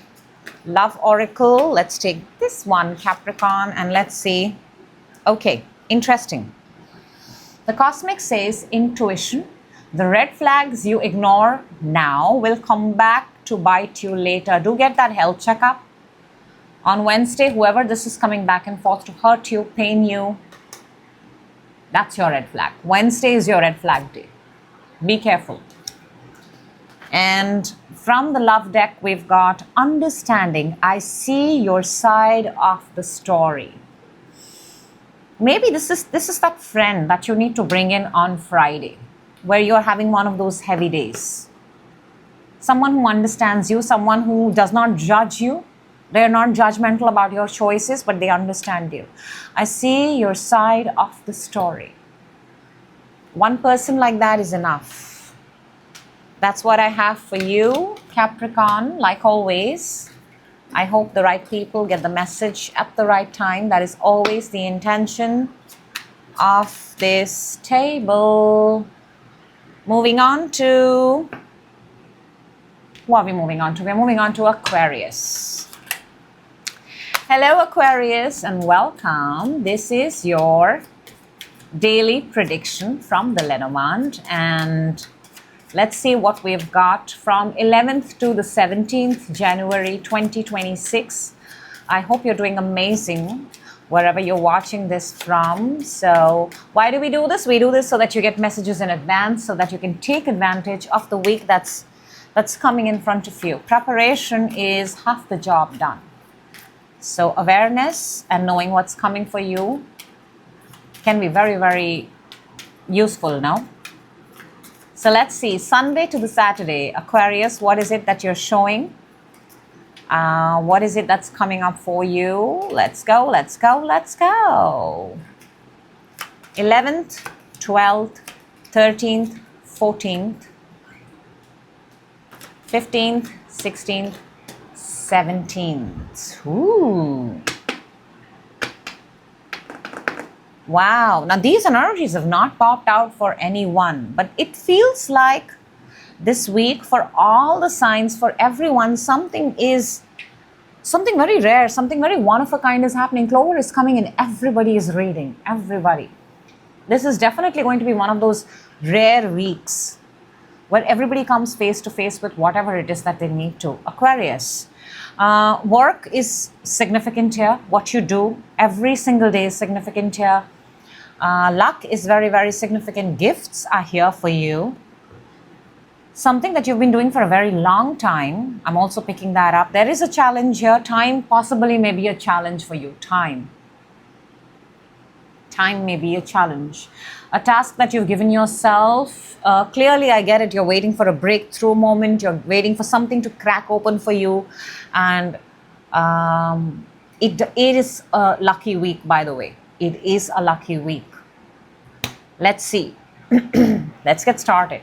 Love Oracle. Let's take this one, Capricorn, and let's see. Okay, interesting. The Cosmic says intuition. The red flags you ignore now will come back to bite you later. Do get that health checkup. On Wednesday, whoever this is coming back and forth to hurt you, pain you, that's your red flag. Wednesday is your red flag day. Be careful. And from the love deck, we've got understanding. I see your side of the story. Maybe this is that friend that you need to bring in on Friday, where you're having one of those heavy days. Someone who understands you, someone who does not judge you. They're not judgmental about your choices, but they understand you. I see your side of the story. One person like that is enough. That's what I have for you, Capricorn, like always. I hope the right people get the message at the right time. That is always the intention of this table. Moving on to, what are we moving on to? We're moving on to Aquarius. Hello, Aquarius, and welcome. This is your daily prediction from the Lenormand, and let's see what we've got from 11th to the 17th January 2026. I hope you're doing amazing wherever you're watching this from. So why do we do this? We do this so that you get messages in advance, so that you can take advantage of the week that's coming in front of you. Preparation is half the job done. So awareness and knowing what's coming for you can be very, very useful now. So let's see, Sunday to the Saturday, Aquarius, what is it that you're showing? What is it that's coming up for you? Let's go, let's go, let's go. 11th, 12th, 13th, 14th, 15th, 16th, 17th. Ooh. Wow. Now these energies have not popped out for anyone, but it feels like this week for all the signs, for everyone, something very rare, something very one of a kind is happening. Clover is coming in. Everybody is reading. Everybody. This is definitely going to be one of those rare weeks where everybody comes face to face with whatever it is that they need to. Aquarius. Work is significant here. What you do every single day is significant here. Luck is very, very significant. Gifts are here for you. Something that you've been doing for a very long time. I'm also picking that up. There is a challenge here. Time possibly may be a challenge for you. Time may be a challenge. A task that you've given yourself. Clearly, I get it. You're waiting for a breakthrough moment. You're waiting for something to crack open for you. And it is a lucky week, by the way. It is a lucky week. Let's see. Let's get started.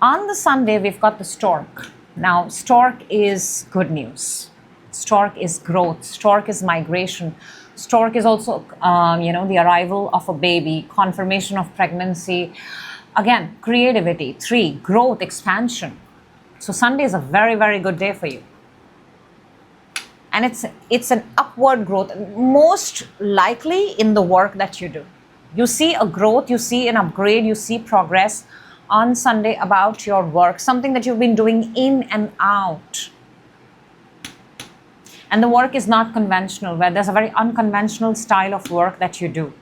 On the Sunday, we've got the Stork. Now, Stork is good news. Stork is growth. Stork is migration. Stork is also, the arrival of a baby, confirmation of pregnancy. Again, creativity. 3, growth, expansion. So Sunday is a very, very good day for you. And it's an upward growth, most likely in the work that you do. You see a growth, you see an upgrade, you see progress on Sunday about your work, something that you've been doing in and out. And the work is not conventional, where there's a very unconventional style of work that you do.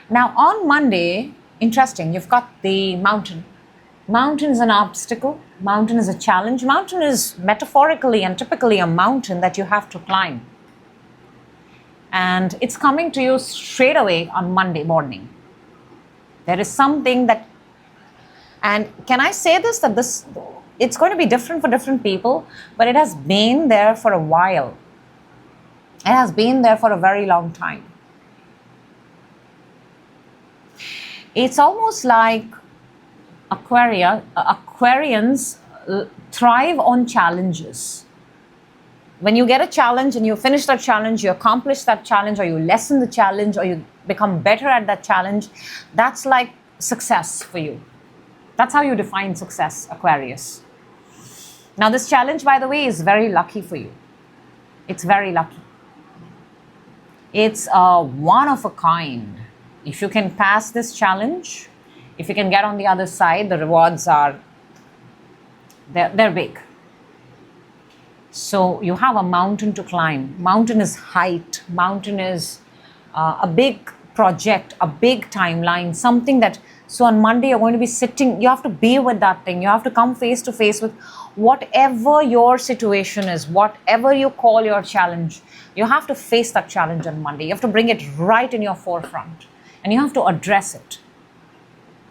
Now on Monday, interesting, you've got the mountain. Mountain is an obstacle, mountain is a challenge. Mountain is metaphorically and typically a mountain that you have to climb. And it's coming to you straight away on Monday morning. There is something that, and can I say this, that it's going to be different for different people, but it has been there for a while. It has been there for a very long time. It's almost like Aquarians thrive on challenges. When you get a challenge and you finish that challenge, you accomplish that challenge, or you lessen the challenge, or you become better at that challenge, that's like success for you. That's how you define success, Aquarius. Now this challenge, by the way, is very lucky for you. It's very lucky. It's one of a kind. If you can pass this challenge, if you can get on the other side, the rewards are, they're big. So you have a mountain to climb. Mountain is height. Mountain is a big project, a big timeline, something that, so on Monday you're going to be sitting, you have to be with that thing. You have to come face to face with whatever your situation is, whatever you call your challenge. You have to face that challenge on Monday. You have to bring it right in your forefront and you have to address it.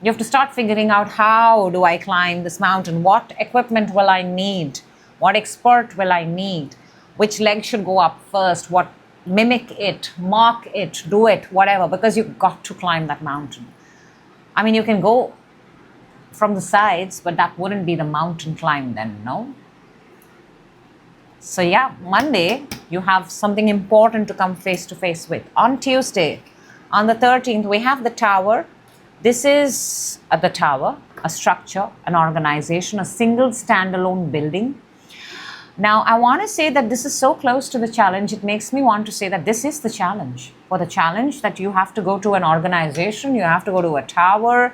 You have to start figuring out, how do I climb this mountain? What equipment will I need? What expert will I need? Which leg should go up first? What, mimic it, mark it, do it, whatever, because you've got to climb that mountain. I mean, you can go from the sides, but that wouldn't be the mountain climb then, no? So yeah, Monday, you have something important to come face to face with. On Tuesday, on the 13th, we have the Tower. This is the Tower, a structure, an organization, a single standalone building. Now, I want to say that this is so close to the challenge, it makes me want to say that this is the challenge. For the challenge that you have to go to an organization, you have to go to a tower.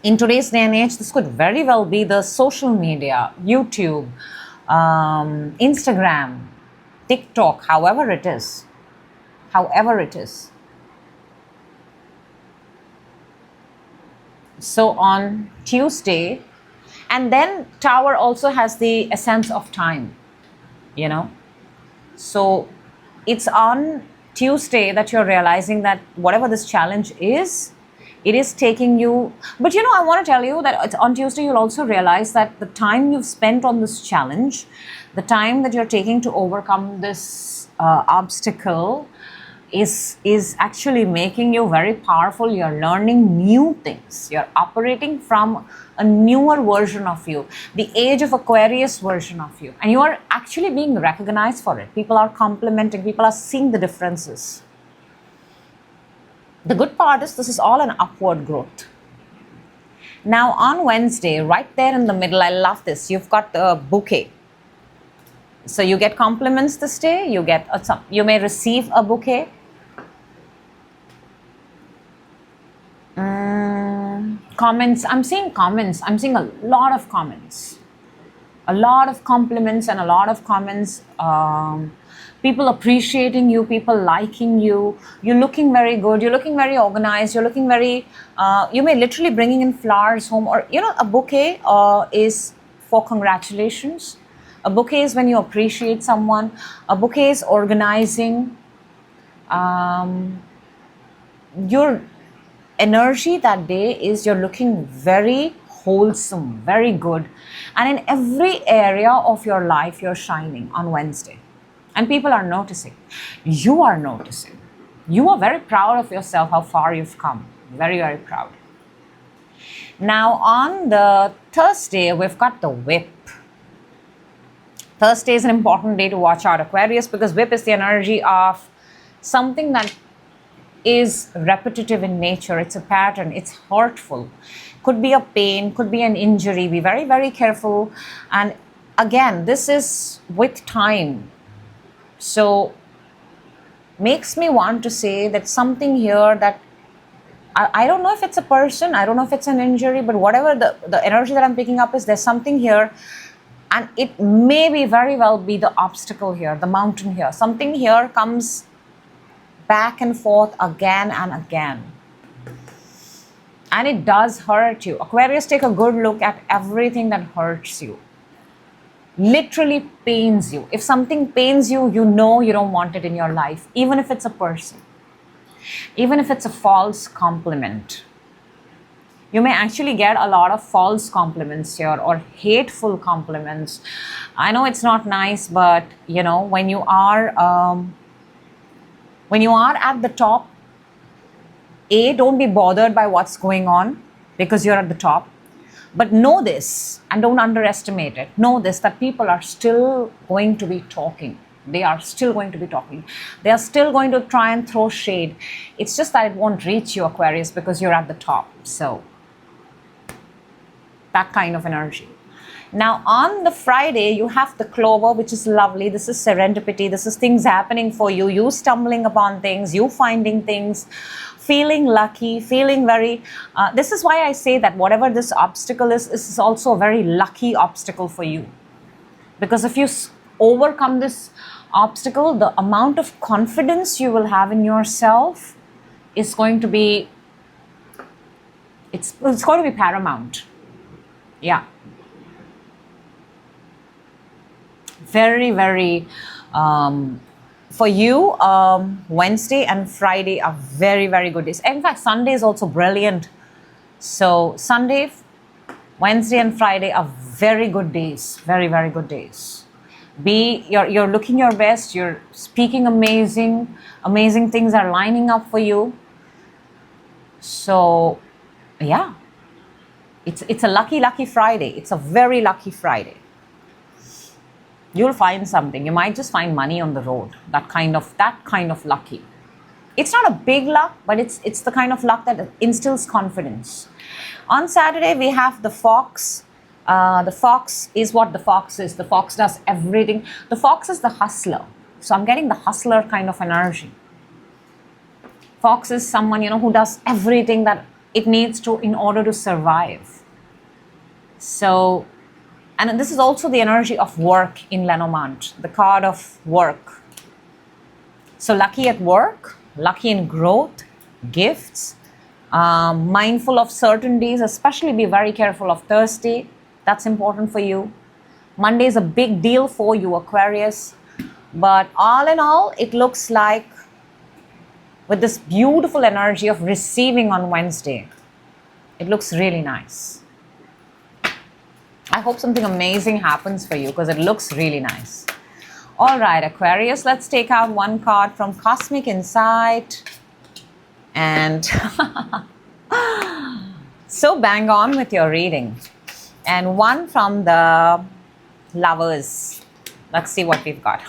In today's day and age, this could very well be the social media, YouTube, Instagram, TikTok, however it is. However it is. So on Tuesday, and then Tower also has the essence of time, you know. So it's on Tuesday that you're realizing that whatever this challenge is, it is taking you. But you know, I want to tell you that it's on Tuesday you'll also realize that the time you've spent on this challenge, the time that you're taking to overcome this obstacle, is actually making you very powerful. You're learning new things. You're operating from a newer version of you, the age of Aquarius version of you. And you are actually being recognized for it. People are complimenting, people are seeing the differences. The good part is this is all an upward growth. Now on Wednesday, right there in the middle, I love this. You've got the bouquet. So you get compliments this day. You may receive a bouquet. Comments. I'm seeing comments. I'm seeing a lot of comments. A lot of compliments and a lot of comments. People appreciating you, people liking you. You're looking very good. You're looking very organized. You're looking very, you may literally bringing in flowers home, or, you know, a bouquet is for congratulations. A bouquet is when you appreciate someone. A bouquet is organizing. Your energy that day is you're looking very wholesome, very good. And in every area of your life, you're shining on Wednesday. And people are noticing. You are noticing. You are very proud of yourself, how far you've come. Very, very proud. Now on the Thursday, we've got the whip. Thursday is an important day to watch out, Aquarius, because whip is the energy of something that is repetitive in nature. It's a pattern. It's hurtful. Could be a pain, could be an injury. Be very, very careful. And again, this is with time. So makes me want to say that something here that I don't know if it's a person, I don't know if it's an injury, but whatever the energy that I'm picking up is, there's something here, and it may be very well be the obstacle here, the mountain here. Something here comes back and forth again and again. And it does hurt you. Aquarius, take a good look at everything that hurts you. Literally pains you. If something pains you, you know you don't want it in your life, even if it's a person. Even if it's a false compliment. You may actually get a lot of false compliments here, or hateful compliments. I know it's not nice, but you know, when you are at the top, don't be bothered by what's going on because you're at the top. But know this, and don't underestimate it. Know this, that people are still going to be talking. They are still going to be talking. They are still going to try and throw shade. It's just that it won't reach you, Aquarius, because you're at the top. So, that kind of energy. Now, on the Friday, you have the Clover, which is lovely. This is serendipity. This is things happening for you. You stumbling upon things. You finding things. Feeling lucky. Feeling very... this is why I say that whatever this obstacle is also a very lucky obstacle for you. Because if you overcome this obstacle, the amount of confidence you will have in yourself is going to be... It's going to be paramount. Yeah. Very, very, for you, Wednesday and Friday are very, very good days. In fact, Sunday is also brilliant. So Sunday, Wednesday and Friday are very good days. Very, very good days. You're looking your best. You're speaking amazing. Amazing things are lining up for you. So, yeah. It's a lucky, lucky Friday. It's a very lucky Friday. You'll find something. You might just find money on the road. That kind of lucky. It's not a big luck, but it's the kind of luck that instills confidence. On Saturday, we have the Fox. The Fox is what the Fox is. The Fox does everything. The Fox is the hustler. So I'm getting the hustler kind of energy. Fox is someone, who does everything that it needs to in order to survive. So, and this is also the energy of work in Lenormand, the card of work. So lucky at work, lucky in growth, gifts, mindful of certain days, especially be very careful of Thursday. That's important for you. Monday is a big deal for you, Aquarius. But all in all, it looks like with this beautiful energy of receiving on Wednesday, it looks really nice. I hope something amazing happens for you because it looks really nice. All right, Aquarius, let's take out one card from Cosmic Insight. And so bang on with your reading. And one from the Lovers. Let's see what we've got.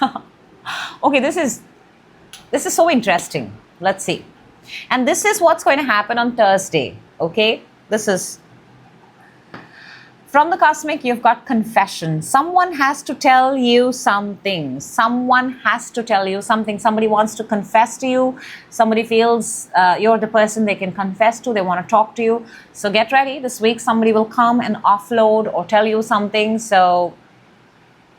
Okay, this is so interesting. Let's see. And this is what's going to happen on Thursday. Okay, this is from the Cosmic. You've got confession. Someone has to tell you something. Someone has to tell you something. Somebody wants to confess to you. Somebody feels you're the person they can confess to. They want to talk to you. So get ready. This week somebody will come and offload or tell you something. So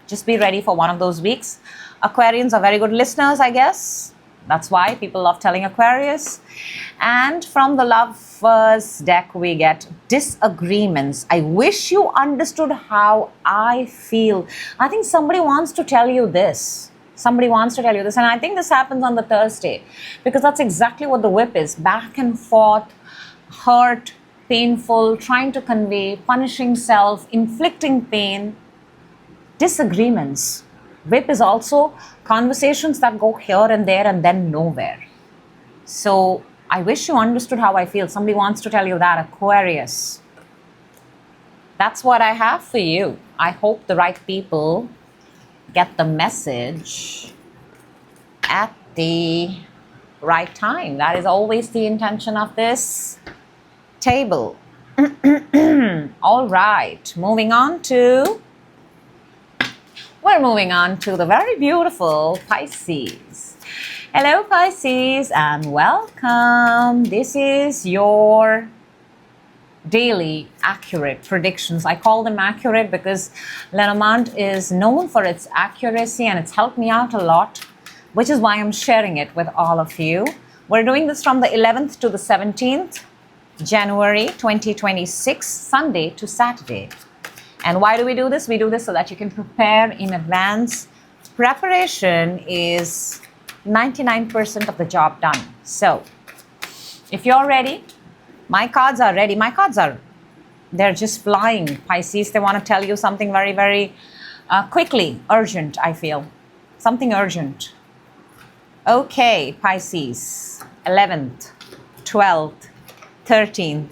just be ready for one of those weeks. Aquarians are very good listeners, I guess. That's why people love telling Aquarius. And from the Lovers deck, we get disagreements. I wish you understood how I feel. I think somebody wants to tell you this. Somebody wants to tell you this. And I think this happens on the Thursday. Because that's exactly what the whip is. Back and forth, hurt, painful, trying to convey, punishing self, inflicting pain, disagreements. Whip is also conversations that go here and there and then nowhere. So I wish you understood how I feel. Somebody wants to tell you that, Aquarius. That's what I have for you. I hope the right people get the message at the right time. That is always the intention of this table. All right, we're moving on to the very beautiful Pisces. Hello Pisces and welcome. This is your daily accurate predictions. I call them accurate because Lenormand is known for its accuracy and it's helped me out a lot, which is why I'm sharing it with all of you. We're doing this from the 11th to the 17th January 2026, Sunday to Saturday. And why do we do this? We do this so that you can prepare in advance. Preparation is 99% of the job done. So if you're ready, my cards are ready. They're just flying, Pisces. They want to tell you something very, very quickly, urgent, I feel. Something urgent. Okay, Pisces, 11th, 12th, 13th,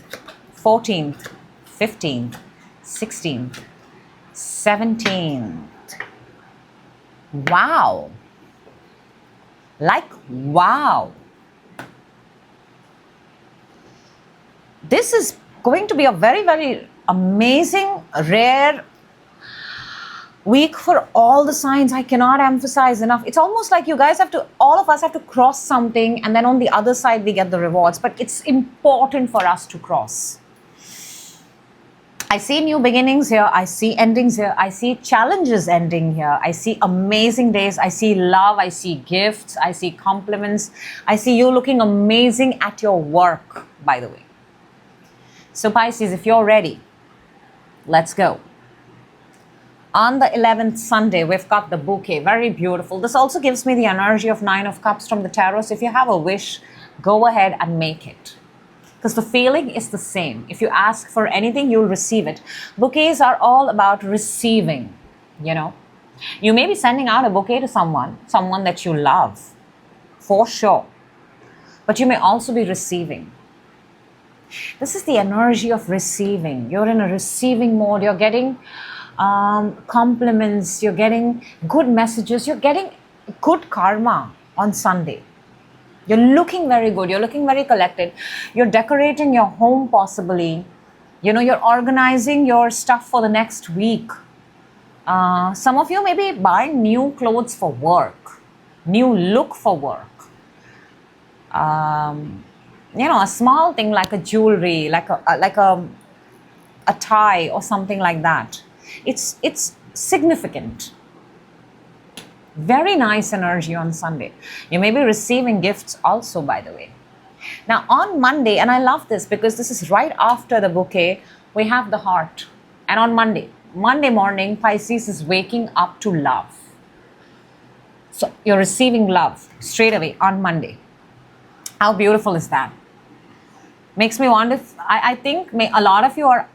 14th, 15th, 16th, 17th. Wow. Like, wow. This is going to be a very, very amazing, rare week for all the signs. I cannot emphasize enough. It's almost like you guys all of us have to cross something, and then on the other side we get the rewards. But it's important for us to cross. I see new beginnings here. I see endings here. I see challenges ending here. I see amazing days. I see love. I see gifts. I see compliments. I see you looking amazing at your work, by the way. So Pisces, if you're ready, let's go. On the 11th Sunday, we've got the bouquet. Very beautiful. This also gives me the energy of 9 of Cups from the Taurus. If you have a wish, go ahead and make it. Because the feeling is the same. If you ask for anything, you'll receive it. Bouquets are all about receiving, you know. You may be sending out a bouquet to someone that you love, for sure. But you may also be receiving. This is the energy of receiving. You're in a receiving mode. You're getting compliments. You're getting good messages. You're getting good karma on Sunday. You're looking very good. You're looking very collected. You're decorating your home possibly. You know, you're organizing your stuff for the next week. Some of you may be buying new clothes for work, new look for work. You know, a small thing like a jewelry, like a tie or something like that. It's significant. Very nice energy on Sunday. You may be receiving gifts also, by the way. Now on Monday, and I love this because this is right after the bouquet, we have the heart. And on Monday morning, Pisces is waking up to love. So you're receiving love straight away on Monday. How beautiful is that? Makes me wonder, I think a lot of you are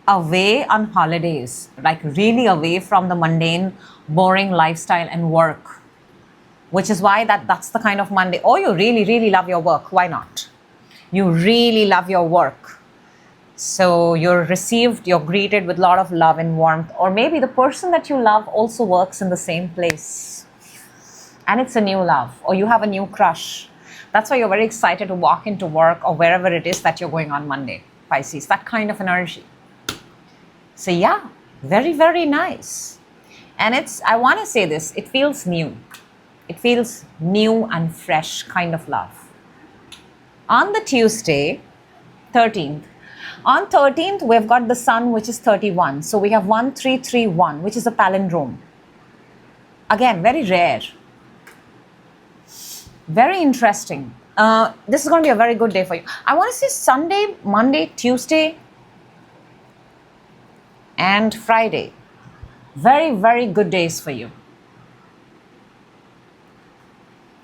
away on holidays, like really away from the mundane, boring lifestyle and work, which is why that's the kind of Monday. Or you really, really love your work. Why not? You really love your work. So you're greeted with a lot of love and warmth. Or maybe the person that you love also works in the same place. And it's a new love. Or you have a new crush. That's why you're very excited to walk into work or wherever it is that you're going on Monday, Pisces. That kind of energy. So yeah, very, very nice. And I want to say this, it feels new. It feels new and fresh kind of love. On the Tuesday, 13th. On 13th, we've got the sun, which is 31. So we have 1331, which is a palindrome. Again, very rare. Very interesting. This is going to be a very good day for you. I want to say Sunday, Monday, Tuesday, and Friday. Very, very good days for you.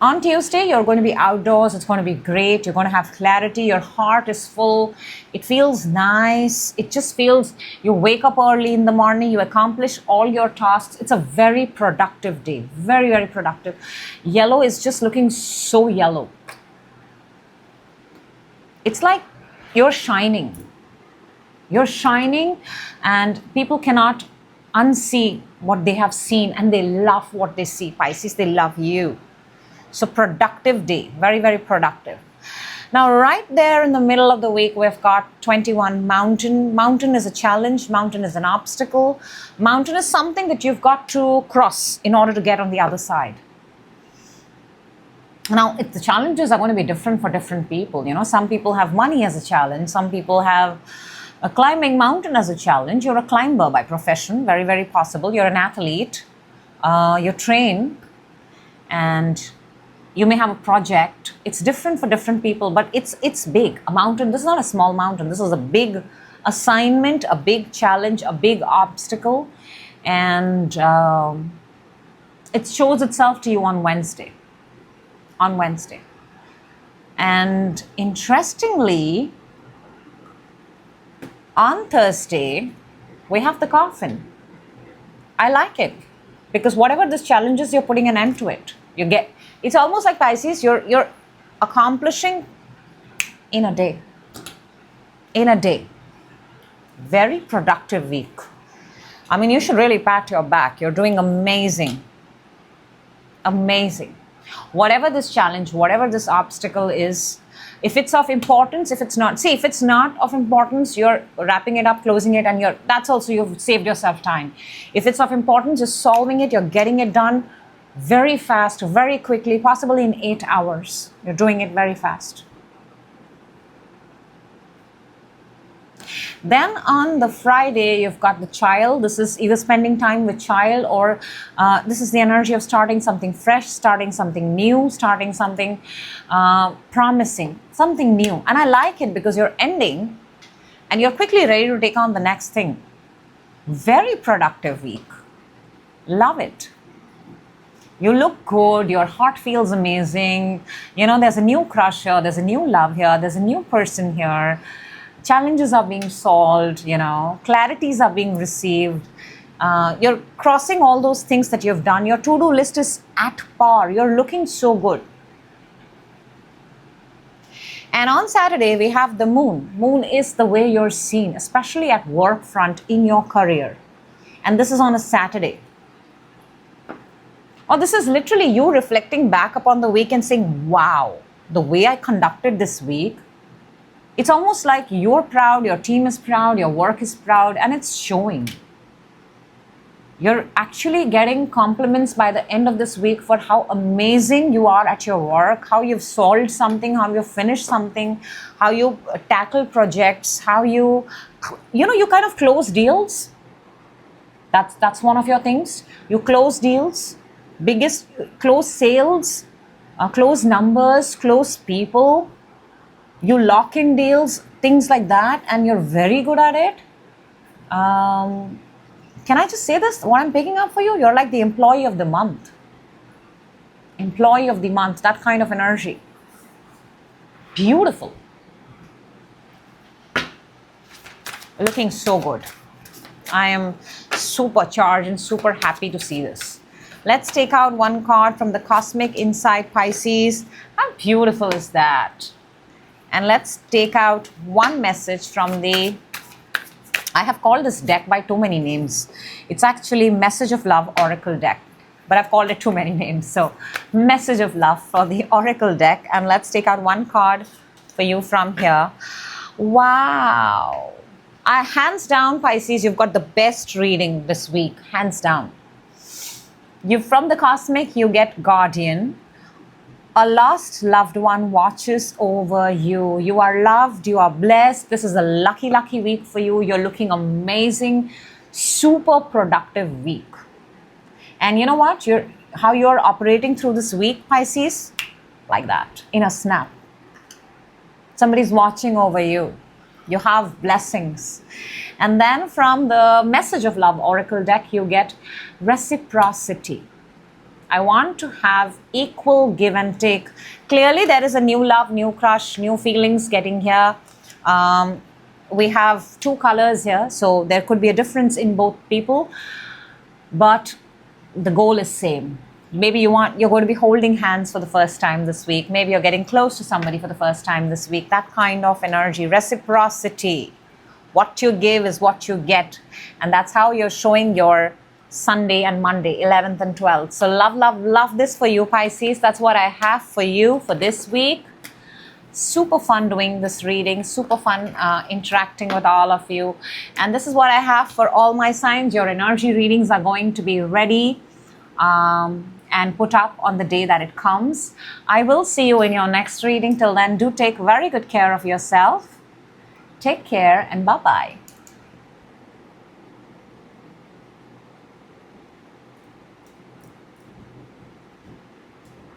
On Tuesday, you're going to be outdoors. It's going to be great. You're going to have clarity. Your heart is full. It feels nice. It just feels you wake up early in the morning. You accomplish all your tasks. It's a very productive day. Very, very productive. Yellow is just looking so yellow. It's like you're shining. You're shining and people cannot unsee what they have seen and they love what they see. Pisces, they love you. So productive day, very, very productive. Now, right there in the middle of the week, we've got 21 mountain. Mountain is a challenge. Mountain is an obstacle. Mountain is something that you've got to cross in order to get on the other side. Now, the challenges are going to be different for different people. You know, some people have money as a challenge. Some people have a climbing mountain as a challenge. You're a climber by profession, very, very possible. You're an athlete. You train, and you may have a project. It's different for different people, but it's big. A mountain, this is not a small mountain. This is a big assignment, a big challenge, a big obstacle. And it shows itself to you on Wednesday. And interestingly, on Thursday, we have the coffin. I like it because whatever this challenge is, you're putting an end to it. It's almost like Pisces, you're accomplishing in a day. Very productive week. I mean, you should really pat your back. You're doing amazing. Whatever this challenge, whatever this obstacle is, if it's of importance, if it's not of importance, you're wrapping it up, closing it, and that's also, you've saved yourself time. If it's of importance, you're solving it, you're getting it done very fast, very quickly, possibly in 8 hours. You're doing it very fast. Then on the Friday, you've got the child. This is either spending time with child, or this is the energy of starting something fresh, starting something new, starting something promising, something new. And I like it because you're ending and you're quickly ready to take on the next thing. Very productive week. Love it. You look good, your heart feels amazing. You know, there's a new crush here, there's a new love here, there's a new person here. Challenges are being solved, you know, clarities are being received. You're crossing all those things that you've done. Your to-do list is at par. You're looking so good. And on Saturday, we have the moon. Moon is the way you're seen, especially at work front in your career. And this is on a Saturday. Or this is literally you reflecting back upon the week and saying, wow, the way I conducted this week. It's almost like you're proud, your team is proud, your work is proud, and it's showing. You're actually getting compliments by the end of this week for how amazing you are at your work, how you've solved something, how you've finished something, how you tackle projects, how you kind of close deals. That's one of your things. You close deals, close sales, close numbers, close people. You lock in deals, things like that, and you're very good at it. Can I just say this? What I'm picking up for you, you're like the employee of the month. Employee of the month, that kind of energy. Beautiful. Looking so good. I am super charged and super happy to see this. Let's take out one card from the Cosmic Insight Pisces. How beautiful is that? And let's take out one message from I have called this deck by too many names. It's actually Message of Love Oracle deck, but I've called it too many names. So Message of Love for the Oracle deck. And let's take out one card for you from here. Wow. Hands down, Pisces, you've got the best reading this week. Hands down. From the Cosmic, you get Guardian. A lost loved one watches over you. You are loved. You are blessed. This is a lucky, lucky week for you. You're looking amazing. Super productive week. And you know what? How you're operating through this week, Pisces? Like that, in a snap. Somebody's watching over you. You have blessings. And then from the Message of Love Oracle deck, you get reciprocity. I want to have equal give and take. Clearly, there is a new love, new crush, new feelings getting here. We have two colors here, so there could be a difference in both people, but the goal is same. Maybe you're going to be holding hands for the first time this week. Maybe you're getting close to somebody for the first time this week. That kind of energy, reciprocity. What you give is what you get, and that's how you're showing your Sunday and Monday, 11th and 12th. So love, love, love this for you, Pisces. That's what I have for you for this week. Super fun doing this reading, super fun interacting with all of you. And this is what I have for all my signs. Your energy readings are going to be ready and put up on the day that it comes. I will see you in your next reading. Till then, do take very good care of yourself. Take care and bye-bye.